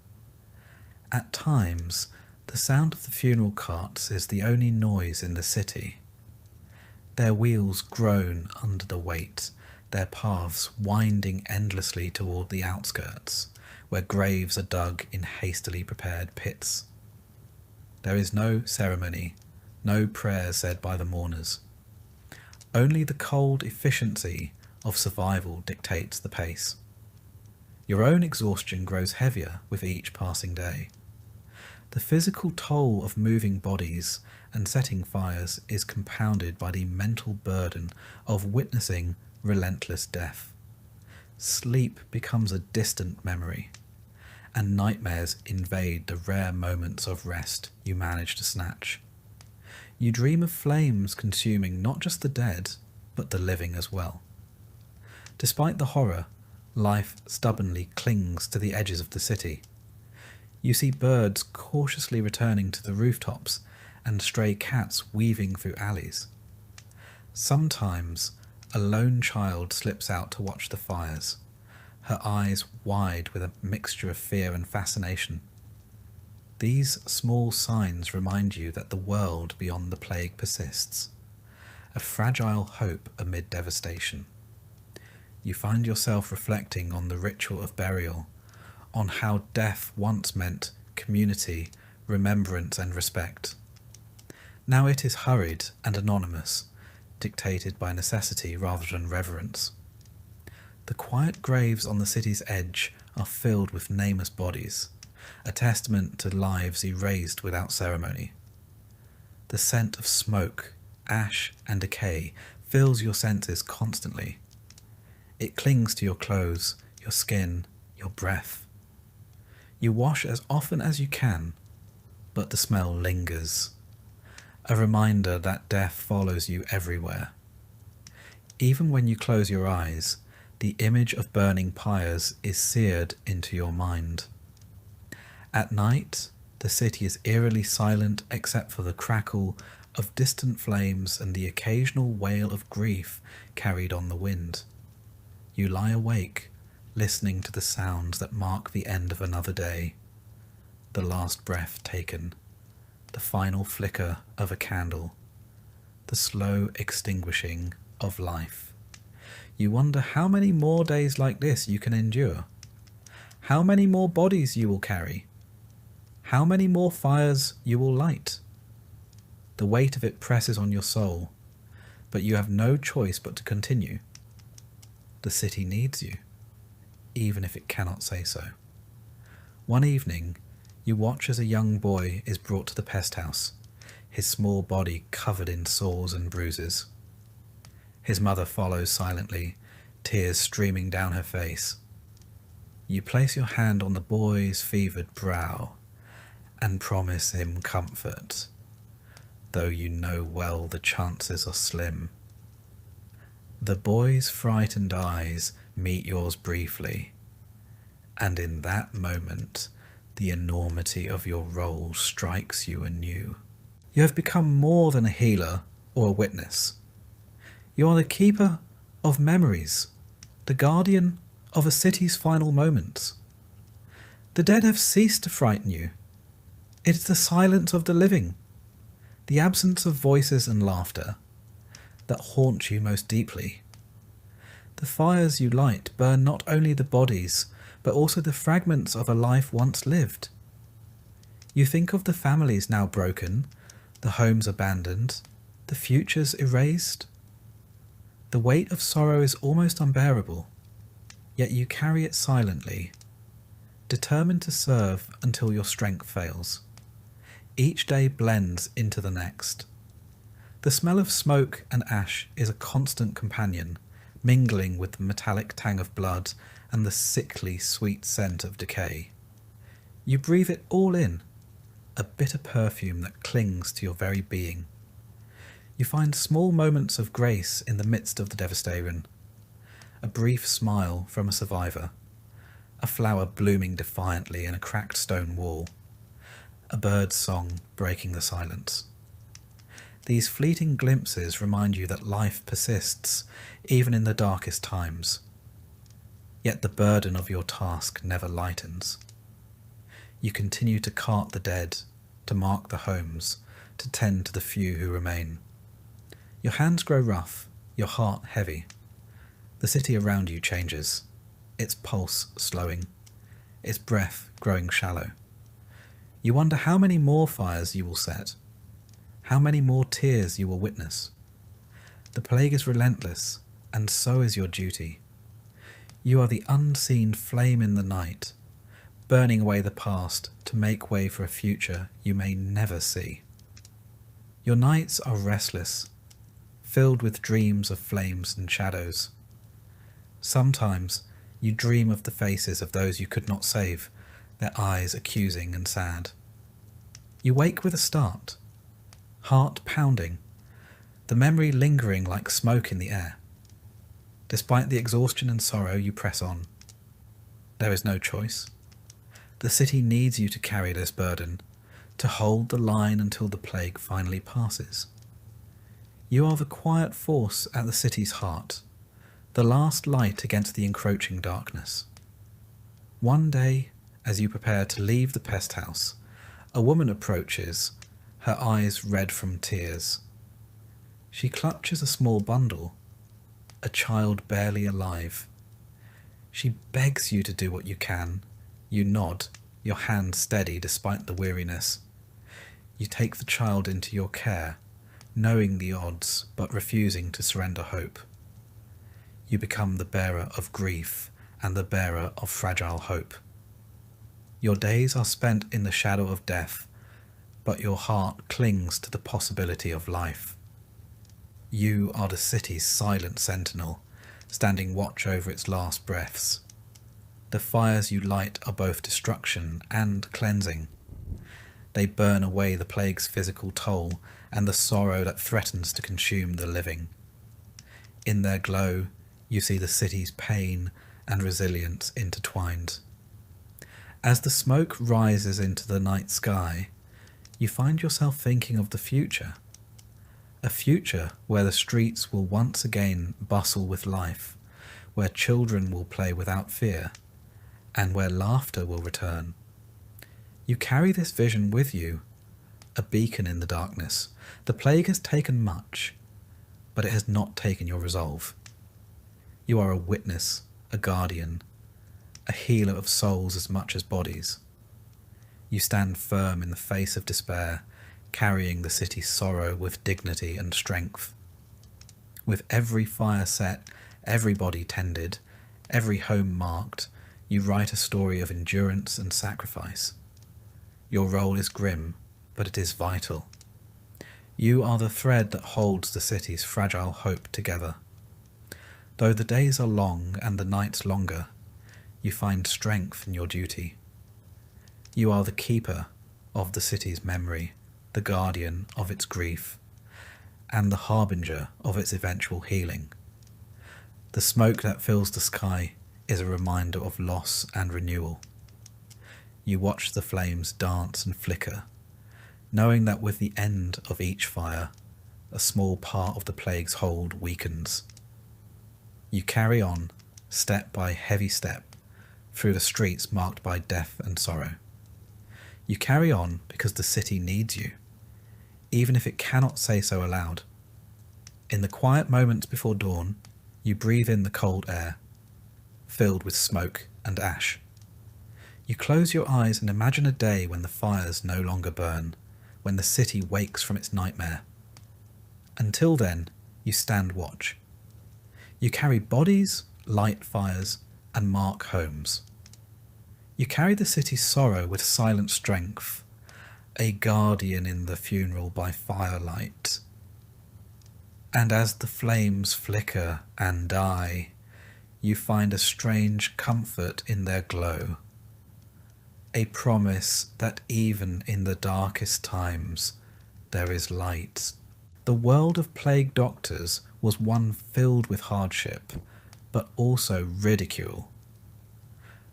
At times, the sound of the funeral carts is the only noise in the city. Their wheels groan under the weight, their paths winding endlessly toward the outskirts, where graves are dug in hastily prepared pits. There is no ceremony, no prayer said by the mourners. Only the cold efficiency of survival dictates the pace. Your own exhaustion grows heavier with each passing day. The physical toll of moving bodies and setting fires is compounded by the mental burden of witnessing relentless death. Sleep becomes a distant memory, and nightmares invade the rare moments of rest you manage to snatch. You dream of flames consuming not just the dead, but the living as well. Despite the horror, life stubbornly clings to the edges of the city. You see birds cautiously returning to the rooftops and stray cats weaving through alleys. Sometimes a lone child slips out to watch the fires, her eyes wide with a mixture of fear and fascination. These small signs remind you that the world beyond the plague persists, a fragile hope amid devastation. You find yourself reflecting on the ritual of burial, on how death once meant community, remembrance and respect. Now it is hurried and anonymous, dictated by necessity rather than reverence. The quiet graves on the city's edge are filled with nameless bodies, a testament to lives erased without ceremony. The scent of smoke, ash and decay fills your senses constantly. It clings to your clothes, your skin, your breath. You wash as often as you can, but the smell lingers, a reminder that death follows you everywhere. Even when you close your eyes, the image of burning pyres is seared into your mind. At night, the city is eerily silent except for the crackle of distant flames and the occasional wail of grief carried on the wind. You lie awake, listening to the sounds that mark the end of another day. The last breath taken, the final flicker of a candle, the slow extinguishing of life. You wonder how many more days like this you can endure, how many more bodies you will carry, how many more fires you will light. The weight of it presses on your soul, but you have no choice but to continue. The city needs you, even if it cannot say so. One evening, you watch as a young boy is brought to the pest house, his small body covered in sores and bruises. His mother follows silently, tears streaming down her face. You place your hand on the boy's fevered brow and promise him comfort, though you know well the chances are slim. The boy's frightened eyes meet yours briefly, and in that moment the enormity of your role strikes you anew. You have become more than a healer or a witness. You are the keeper of memories, the guardian of a city's final moments. The dead have ceased to frighten you. It is the silence of the living, the absence of voices and laughter, that haunt you most deeply. The fires you light burn not only the bodies, but also the fragments of a life once lived. You think of the families now broken, the homes abandoned, the futures erased. The weight of sorrow is almost unbearable, yet you carry it silently, determined to serve until your strength fails. Each day blends into the next. The smell of smoke and ash is a constant companion, mingling with the metallic tang of blood and the sickly sweet scent of decay. You breathe it all in, a bitter perfume that clings to your very being. You find small moments of grace in the midst of the devastation. A brief smile from a survivor, a flower blooming defiantly in a cracked stone wall, a bird's song breaking the silence. These fleeting glimpses remind you that life persists, even in the darkest times. Yet the burden of your task never lightens. You continue to cart the dead, to mark the homes, to tend to the few who remain. Your hands grow rough, your heart heavy. The city around you changes, its pulse slowing, its breath growing shallow. You wonder how many more fires you will set, how many more tears you will witness. The plague is relentless, and so is your duty. You are the unseen flame in the night, burning away the past to make way for a future you may never see. Your nights are restless, filled with dreams of flames and shadows. Sometimes you dream of the faces of those you could not save, their eyes accusing and sad. You wake with a start, heart pounding, the memory lingering like smoke in the air. Despite the exhaustion and sorrow, you press on. There is no choice. The city needs you to carry this burden, to hold the line until the plague finally passes. You are the quiet force at the city's heart, the last light against the encroaching darkness. One day, as you prepare to leave the pest house, A woman approaches, her eyes red from tears. She clutches a small bundle, a child barely alive. She begs you to do what you can. You nod, your hand steady despite the weariness. You take the child into your care, knowing the odds but refusing to surrender hope. You become the bearer of grief and the bearer of fragile hope. Your days are spent in the shadow of death, but your heart clings to the possibility of life. You are the city's silent sentinel, standing watch over its last breaths. The fires you light are both destruction and cleansing. They burn away the plague's physical toll and the sorrow that threatens to consume the living. In their glow, you see the city's pain and resilience intertwined. As the smoke rises into the night sky, you find yourself thinking of the future. A future where the streets will once again bustle with life, where children will play without fear, and where laughter will return. You carry this vision with you, a beacon in the darkness. The plague has taken much, but it has not taken your resolve. You are a witness, a guardian, a healer of souls as much as bodies. You stand firm in the face of despair, carrying the city's sorrow with dignity and strength. With every fire set, every body tended, every home marked, you write a story of endurance and sacrifice. Your role is grim, but it is vital. You are the thread that holds the city's fragile hope together. Though the days are long and the nights longer, you find strength in your duty. You are the keeper of the city's memory, the guardian of its grief, and the harbinger of its eventual healing. The smoke that fills the sky is a reminder of loss and renewal. You watch the flames dance and flicker, knowing that with the end of each fire, a small part of the plague's hold weakens. You carry on, step by heavy step, through the streets marked by death and sorrow. You carry on because the city needs you, even if it cannot say so aloud. In the quiet moments before dawn, you breathe in the cold air, filled with smoke and ash. You close your eyes and imagine a day when the fires no longer burn, when the city wakes from its nightmare. Until then, you stand watch. You carry bodies, light fires, and mark homes. You carry the city's sorrow with silent strength, a guardian in the funeral by firelight. And as the flames flicker and die, you find a strange comfort in their glow, a promise that even in the darkest times there is light. The world of plague doctors was one filled with hardship, but also ridicule.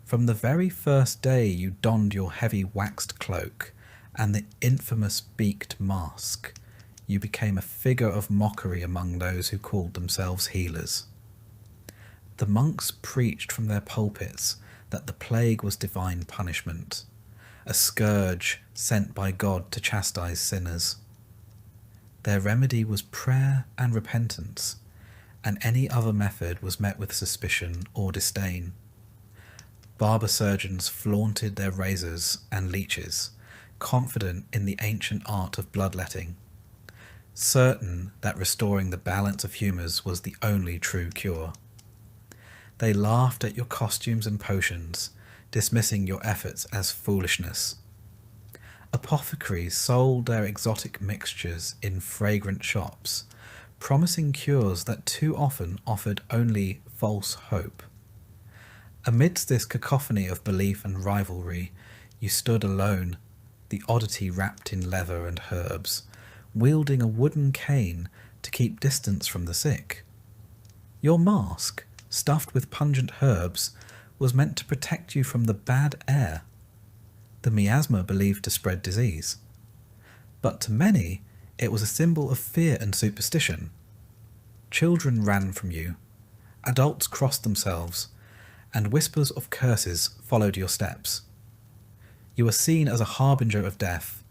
From the very first day you donned your heavy waxed cloak and the infamous beaked mask, you became a figure of mockery among those who called themselves healers. The monks preached from their pulpits that the plague was divine punishment, a scourge sent by God to chastise sinners. Their remedy was prayer and repentance, and any other method was met with suspicion or disdain. Barber surgeons flaunted their razors and leeches, confident in the ancient art of bloodletting, certain that restoring the balance of humours was the only true cure. They laughed at your costumes and potions, dismissing your efforts as foolishness. Apothecaries sold their exotic mixtures in fragrant shops, promising cures that too often offered only false hope. Amidst this cacophony of belief and rivalry, you stood alone, the oddity wrapped in leather and herbs, wielding a wooden cane to keep distance from the sick. Your mask, stuffed with pungent herbs, was meant to protect you from the bad air, the miasma believed to spread disease. But to many, it was a symbol of fear and superstition. Children ran from you, adults crossed themselves, and whispers of curses followed your steps. You were seen as a harbinger of death,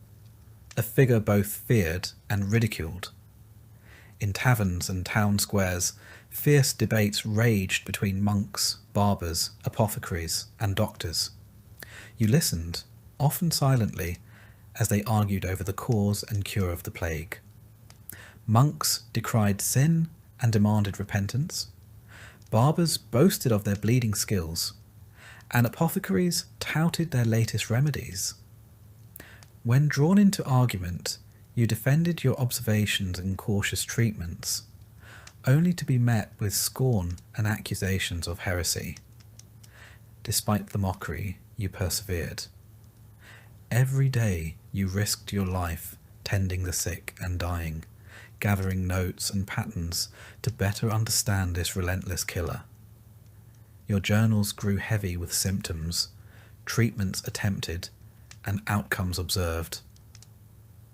a figure both feared and ridiculed. In taverns and town squares, fierce debates raged between monks, barbers, apothecaries, and doctors. You listened, often silently, as they argued over the cause and cure of the plague. Monks decried sin and demanded repentance. Barbers boasted of their bleeding skills, and apothecaries touted their latest remedies. When drawn into argument, you defended your observations and cautious treatments, only to be met with scorn and accusations of heresy. Despite the mockery, you persevered. Every day you risked your life tending the sick and dying, gathering notes and patterns to better understand this relentless killer. Your journals grew heavy with symptoms, treatments attempted, and outcomes observed.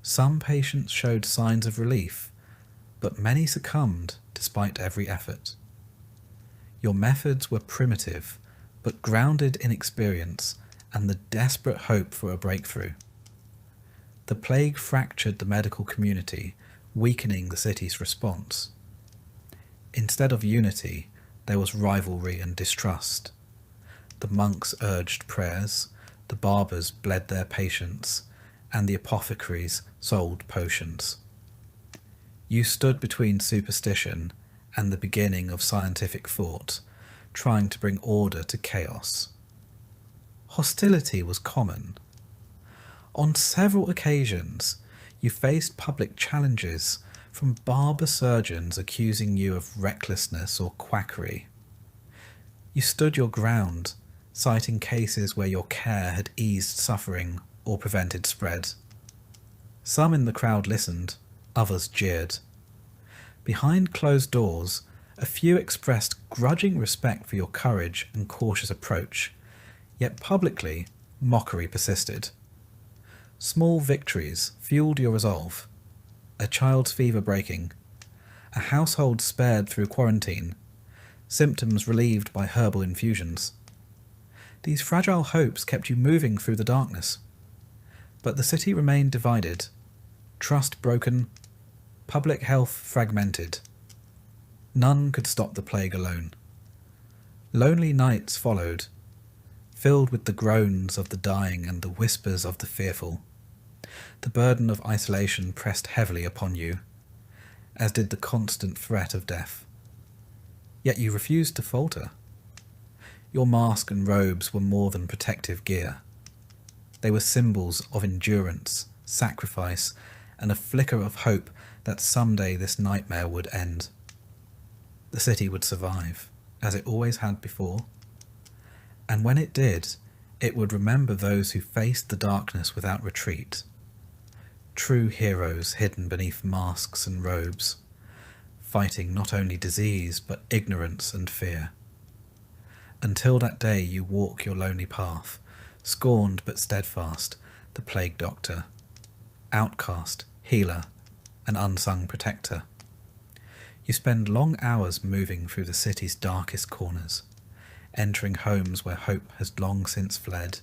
Some patients showed signs of relief, but many succumbed despite every effort. Your methods were primitive, but grounded in experience and the desperate hope for a breakthrough. The plague fractured the medical community, weakening the city's response. Instead of unity, there was rivalry and distrust. The monks urged prayers, the barbers bled their patients, and the apothecaries sold potions. You stood between superstition and the beginning of scientific thought, trying to bring order to chaos. Hostility was common. On several occasions, you faced public challenges from barber surgeons accusing you of recklessness or quackery. You stood your ground, citing cases where your care had eased suffering or prevented spread. Some in the crowd listened, others jeered. Behind closed doors, a few expressed grudging respect for your courage and cautious approach, yet publicly, mockery persisted. Small victories fueled your resolve. A child's fever breaking, a household spared through quarantine, symptoms relieved by herbal infusions. These fragile hopes kept you moving through the darkness. But the city remained divided, trust broken, public health fragmented. None could stop the plague alone. Lonely nights followed, filled with the groans of the dying and the whispers of the fearful. The burden of isolation pressed heavily upon you, as did the constant threat of death. Yet you refused to falter. Your mask and robes were more than protective gear. They were symbols of endurance, sacrifice, and a flicker of hope that someday this nightmare would end. The city would survive, as it always had before. And when it did, it would remember those who faced the darkness without retreat. True heroes hidden beneath masks and robes, fighting not only disease but ignorance and fear. Until that day you walk your lonely path, scorned but steadfast, the plague doctor, outcast, healer, and unsung protector. You spend long hours moving through the city's darkest corners, entering homes where hope has long since fled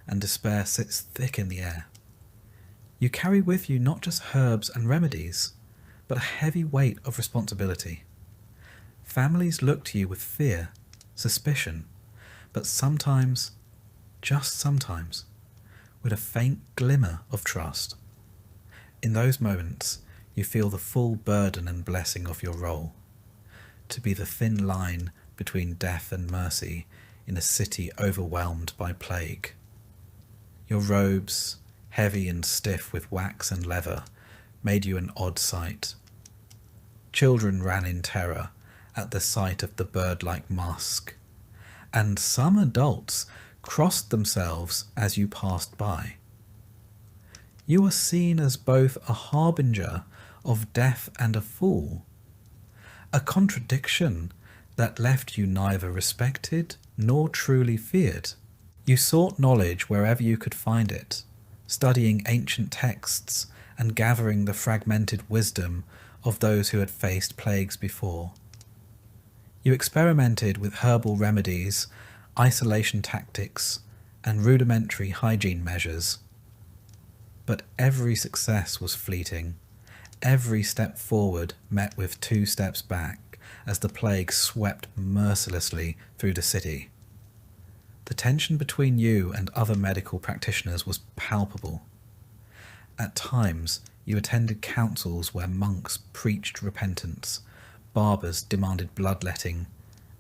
and despair sits thick in the air. You carry with you not just herbs and remedies, but a heavy weight of responsibility. Families look to you with fear, suspicion, but sometimes, just sometimes, with a faint glimmer of trust. In those moments, you feel the full burden and blessing of your role, to be the thin line between death and mercy in a city overwhelmed by plague. Your robes, heavy and stiff with wax and leather, made you an odd sight. Children ran in terror at the sight of the bird-like mask, and some adults crossed themselves as you passed by. You were seen as both a harbinger of death and a fool, a contradiction that left you neither respected nor truly feared. You sought knowledge wherever you could find it, studying ancient texts and gathering the fragmented wisdom of those who had faced plagues before. You experimented with herbal remedies, isolation tactics, and rudimentary hygiene measures. But every success was fleeting. Every step forward met with 2 steps back as the plague swept mercilessly through the city. The tension between you and other medical practitioners was palpable. At times, you attended councils where monks preached repentance, barbers demanded bloodletting,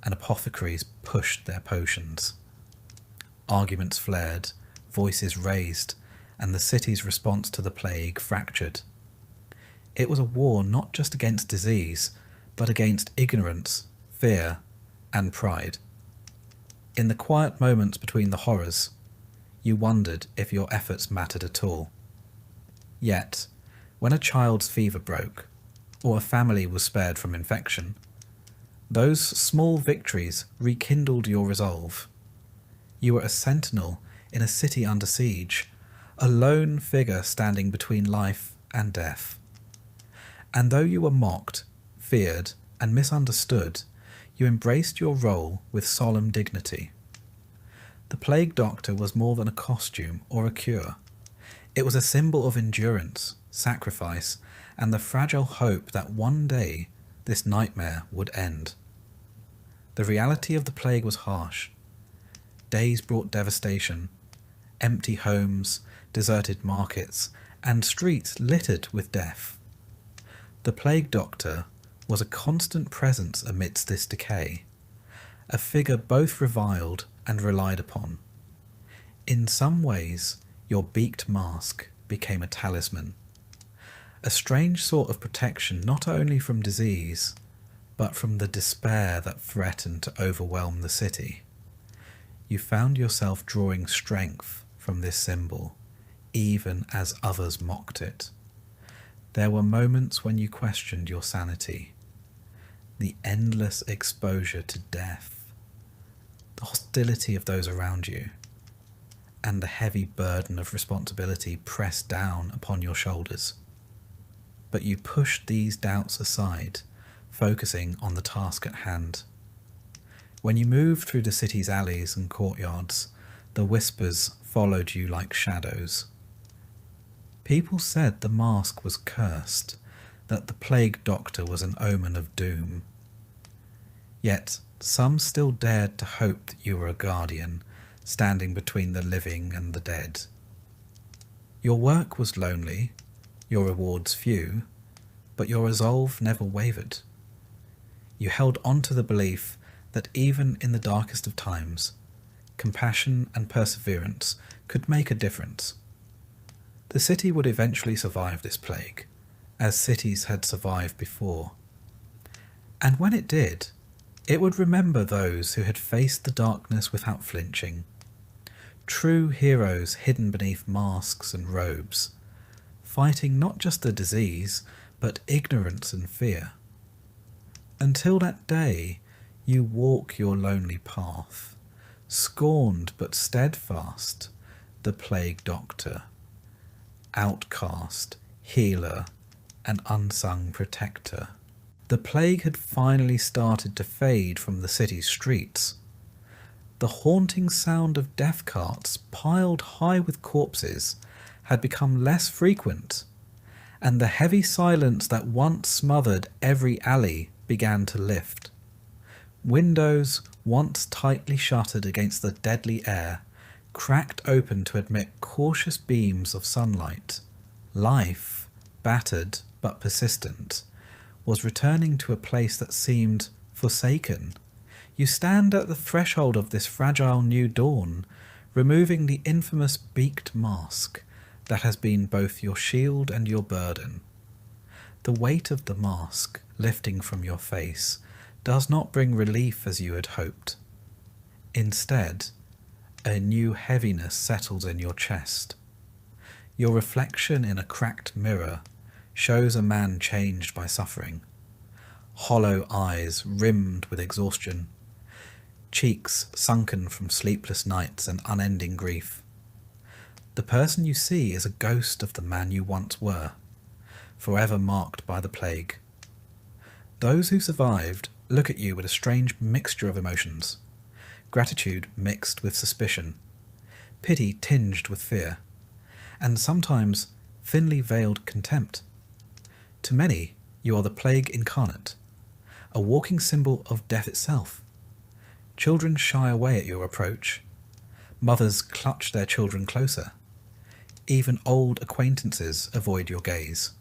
and apothecaries pushed their potions. Arguments flared, voices raised, and the city's response to the plague fractured. It was a war not just against disease, but against ignorance, fear, and pride. In the quiet moments between the horrors, you wondered if your efforts mattered at all. Yet, when a child's fever broke, or a family was spared from infection, those small victories rekindled your resolve. You were a sentinel in a city under siege, a lone figure standing between life and death. And though you were mocked, feared, and misunderstood, you embraced your role with solemn dignity. The plague doctor was more than a costume or a cure. It was a symbol of endurance, sacrifice, and the fragile hope that one day this nightmare would end. The reality of the plague was harsh. Days brought devastation, empty homes, deserted markets, and streets littered with death. The plague doctor was a constant presence amidst this decay, a figure both reviled and relied upon. In some ways, your beaked mask became a talisman, a strange sort of protection not only from disease, but from the despair that threatened to overwhelm the city. You found yourself drawing strength from this symbol, even as others mocked it. There were moments when you questioned your sanity. The endless exposure to death, the hostility of those around you, and the heavy burden of responsibility pressed down upon your shoulders. But you pushed these doubts aside, focusing on the task at hand. When you moved through the city's alleys and courtyards, the whispers followed you like shadows. People said the mask was cursed, that the plague doctor was an omen of doom. Yet some still dared to hope that you were a guardian, standing between the living and the dead. Your work was lonely, your rewards few, but your resolve never wavered. You held on to the belief that even in the darkest of times, compassion and perseverance could make a difference. The city would eventually survive this plague, as cities had survived before. And when it did, it would remember those who had faced the darkness without flinching. True heroes hidden beneath masks and robes, fighting not just the disease, but ignorance and fear. Until that day, you walk your lonely path, scorned but steadfast, the plague doctor, outcast, healer, and unsung protector. The plague had finally started to fade from the city's streets. The haunting sound of death carts piled high with corpses had become less frequent, and the heavy silence that once smothered every alley began to lift. Windows, once tightly shuttered against the deadly air, cracked open to admit cautious beams of sunlight. Life, battered but persistent, was returning to a place that seemed forsaken. You stand at the threshold of this fragile new dawn, removing the infamous beaked mask that has been both your shield and your burden. The weight of the mask, lifting from your face, does not bring relief as you had hoped. Instead, a new heaviness settles in your chest. Your reflection in a cracked mirror shows a man changed by suffering. Hollow eyes rimmed with exhaustion, cheeks sunken from sleepless nights and unending grief. The person you see is a ghost of the man you once were, forever marked by the plague. Those who survived look at you with a strange mixture of emotions, gratitude mixed with suspicion, pity tinged with fear, and sometimes thinly veiled contempt. To many, you are the plague incarnate, a walking symbol of death itself. Children shy away at your approach. Mothers clutch their children closer. Even old acquaintances avoid your gaze.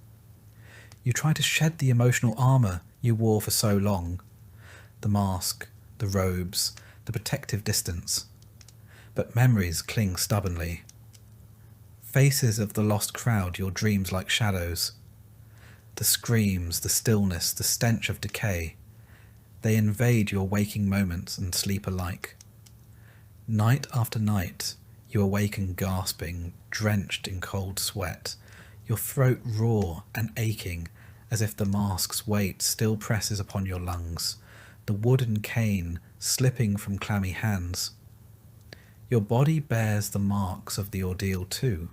You try to shed the emotional armour you wore for so long, the mask, the robes, the protective distance. But memories cling stubbornly. Faces of the lost crowd your dreams like shadows. The screams, the stillness, the stench of decay, they invade your waking moments and sleep alike. Night after night, you awaken gasping, drenched in cold sweat, your throat raw and aching as if the mask's weight still presses upon your lungs, the wooden cane slipping from clammy hands. Your body bears the marks of the ordeal too.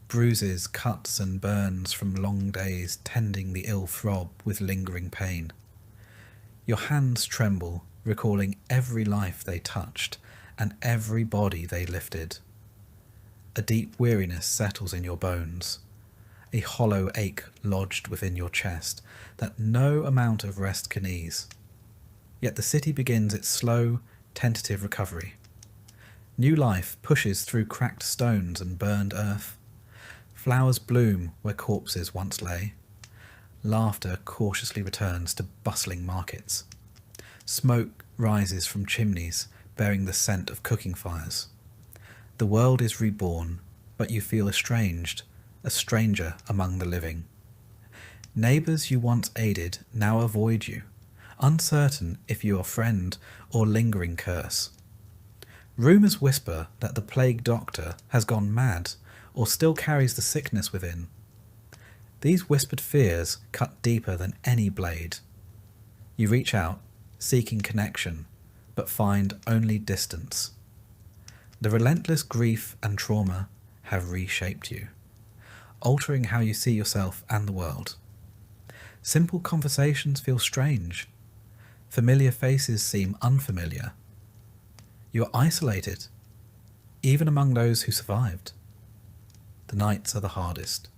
Bruises, cuts and burns from long days tending the ill throb with lingering pain. Your hands tremble, recalling every life they touched and every body they lifted. A deep weariness settles in your bones, a hollow ache lodged within your chest that no amount of rest can ease. Yet the city begins its slow, tentative recovery. New life pushes through cracked stones and burned earth. Flowers bloom where corpses once lay. Laughter cautiously returns to bustling markets. Smoke rises from chimneys bearing the scent of cooking fires. The world is reborn, but you feel estranged, a stranger among the living. Neighbours you once aided now avoid you, uncertain if you are friend or lingering curse. Rumours whisper that the plague doctor has gone mad or still carries the sickness within. These whispered fears cut deeper than any blade. You reach out, seeking connection, but find only distance. The relentless grief and trauma have reshaped you, altering how you see yourself and the world. Simple conversations feel strange. Familiar faces seem unfamiliar. You are isolated, even among those who survived. The nights are the hardest.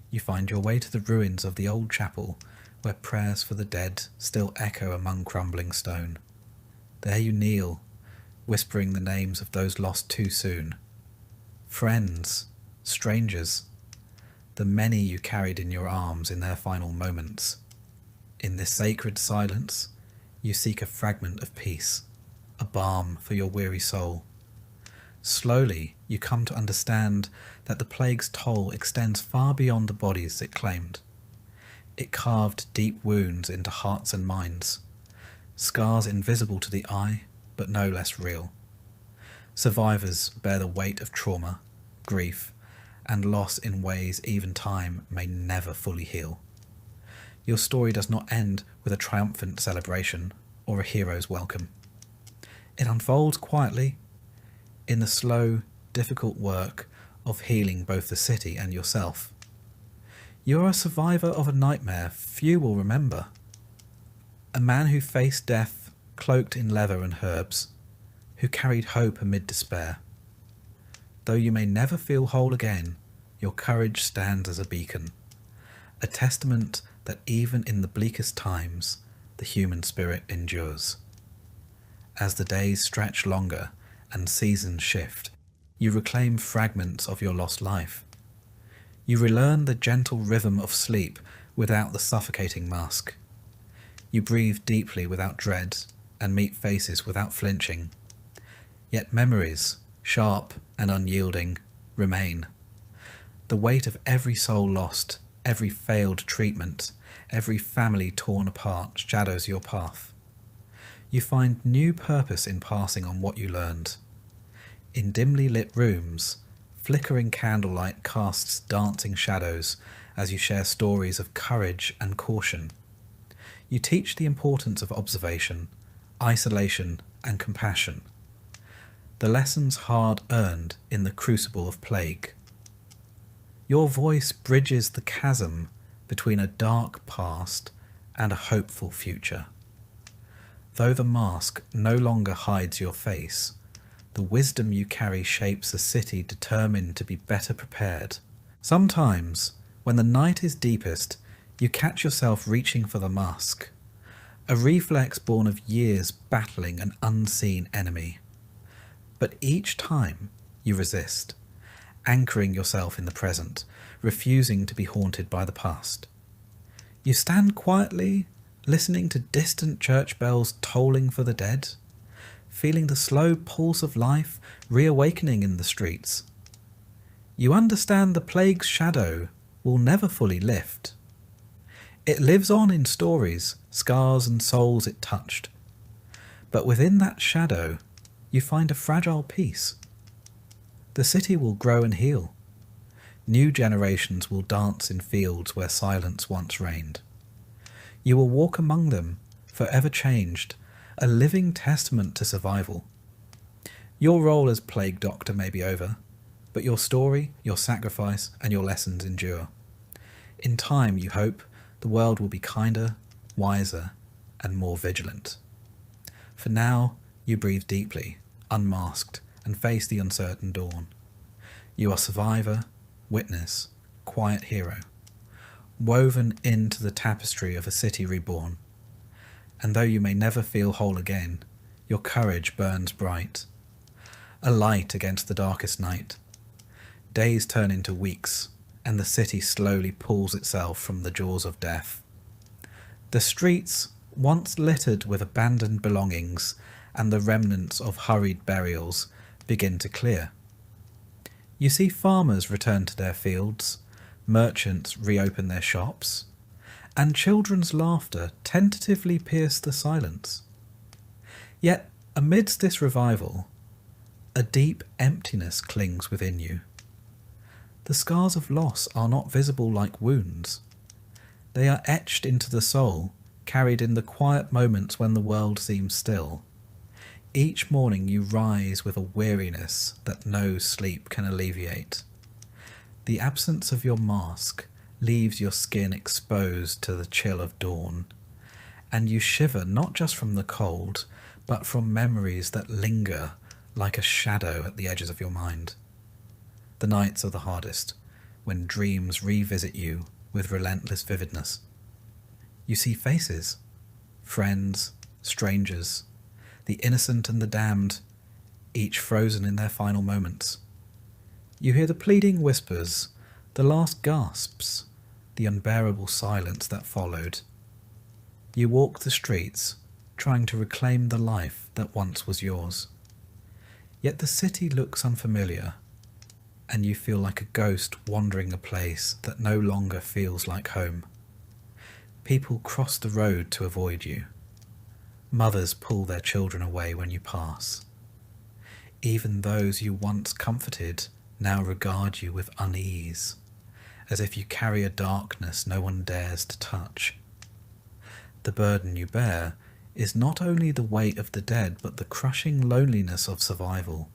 You find your way to the ruins of the old chapel, where prayers for the dead still echo among crumbling stone. There you kneel, whispering the names of those lost too soon. Friends, strangers, the many you carried in your arms in their final moments. In this sacred silence, you seek a fragment of peace, a balm for your weary soul. Slowly, you come to understand that the plague's toll extends far beyond the bodies it claimed. It carved deep wounds into hearts and minds, scars invisible to the eye, but no less real. Survivors bear the weight of trauma, grief, and loss in ways even time may never fully heal. Your story does not end with a triumphant celebration or a hero's welcome. It unfolds quietly, in the slow, difficult work of healing both the city and yourself. You are a survivor of a nightmare few will remember. A man who faced death cloaked in leather and herbs, who carried hope amid despair. Though you may never feel whole again, your courage stands as a beacon, a testament that even in the bleakest times, the human spirit endures. As the days stretch longer and seasons shift, you reclaim fragments of your lost life. You relearn the gentle rhythm of sleep without the suffocating musk. You breathe deeply without dread and meet faces without flinching. Yet memories, sharp and unyielding, remain. The weight of every soul lost, every failed treatment, every family torn apart shadows your path. You find new purpose in passing on what you learned. In dimly lit rooms, flickering candlelight casts dancing shadows as you share stories of courage and caution. You teach the importance of observation, isolation, and compassion. The lessons hard earned in the crucible of plague. Your voice bridges the chasm between a dark past and a hopeful future. Though the mask no longer hides your face, The wisdom you carry shapes a city determined to be better prepared. Sometimes, when the night is deepest, you catch yourself reaching for the mask, a reflex born of years battling an unseen enemy. But each time you resist, anchoring yourself in the present, refusing to be haunted by the past. You stand quietly, listening to distant church bells tolling for the dead, feeling the slow pulse of life reawakening in the streets. You understand the plague's shadow will never fully lift. It lives on in stories, scars and souls it touched. But within that shadow, you find a fragile peace. The city will grow and heal. New generations will dance in fields where silence once reigned. You will walk among them, forever changed, a living testament to survival. Your role as plague doctor may be over, but your story, your sacrifice, and your lessons endure. In time, you hope, the world will be kinder, wiser, and more vigilant. For now, you breathe deeply, unmasked, and face the uncertain dawn. You are survivor, witness, quiet hero, woven into the tapestry of a city reborn. And though you may never feel whole again, your courage burns bright, a light against the darkest night. Days turn into weeks, and the city slowly pulls itself from the jaws of death. The streets, once littered with abandoned belongings and the remnants of hurried burials, begin to clear. You see farmers return to their fields, merchants reopen their shops, and children's laughter tentatively pierce the silence. Yet, amidst this revival, a deep emptiness clings within you. The scars of loss are not visible like wounds. They are etched into the soul, carried in the quiet moments when the world seems still. Each morning you rise with a weariness that no sleep can alleviate. The absence of your mask leaves your skin exposed to the chill of dawn, and you shiver not just from the cold, but from memories that linger like a shadow at the edges of your mind. The nights are the hardest, when dreams revisit you with relentless vividness. You see faces, friends, strangers, the innocent and the damned, each frozen in their final moments. You hear the pleading whispers, the last gasps, the unbearable silence that followed. You walk the streets, trying to reclaim the life that once was yours. Yet the city looks unfamiliar, and you feel like a ghost wandering a place that no longer feels like home. People cross the road to avoid you. Mothers pull their children away when you pass. Even those you once comforted now regard you with unease, as if you carry a darkness no one dares to touch. The burden you bear is not only the weight of the dead, but the crushing loneliness of survival.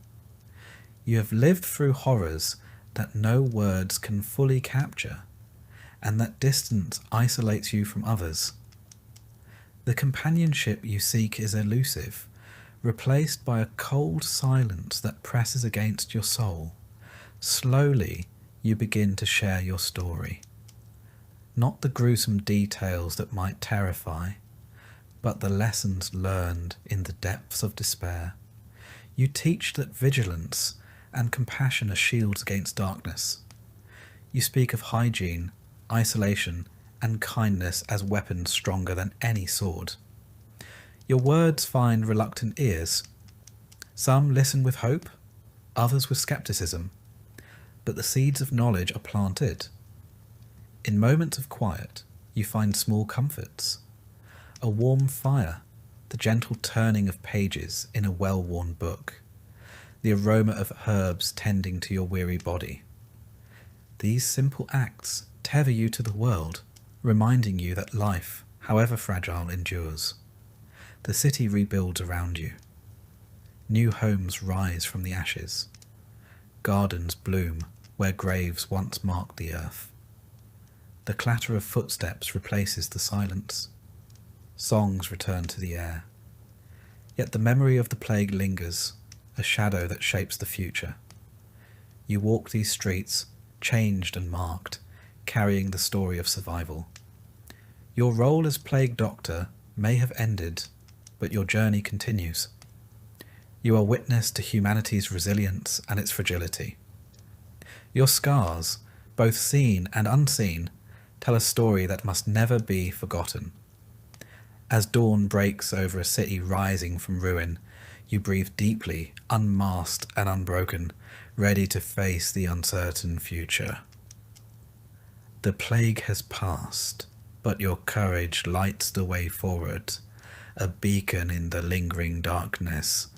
You have lived through horrors that no words can fully capture, and that distance isolates you from others. The companionship you seek is elusive, replaced by a cold silence that presses against your soul. Slowly, you begin to share your story. Not the gruesome details that might terrify, but the lessons learned in the depths of despair. You teach that vigilance and compassion are shields against darkness. You speak of hygiene, isolation, and kindness as weapons stronger than any sword. Your words find reluctant ears. Some listen with hope, others with skepticism, but the seeds of knowledge are planted. In moments of quiet, you find small comforts. A warm fire, the gentle turning of pages in a well-worn book, the aroma of herbs tending to your weary body. These simple acts tether you to the world, reminding you that life, however fragile, endures. The city rebuilds around you. New homes rise from the ashes. Gardens bloom where graves once marked the earth. The clatter of footsteps replaces the silence. Songs return to the air. Yet the memory of the plague lingers, a shadow that shapes the future. You walk these streets, changed and marked, carrying the story of survival. Your role as Plague Doctor may have ended, but your journey continues. You are witness to humanity's resilience and its fragility. Your scars, both seen and unseen, tell a story that must never be forgotten. As dawn breaks over a city rising from ruin, you breathe deeply, unmasked and unbroken, ready to face the uncertain future. The plague has passed, but your courage lights the way forward, a beacon in the lingering darkness.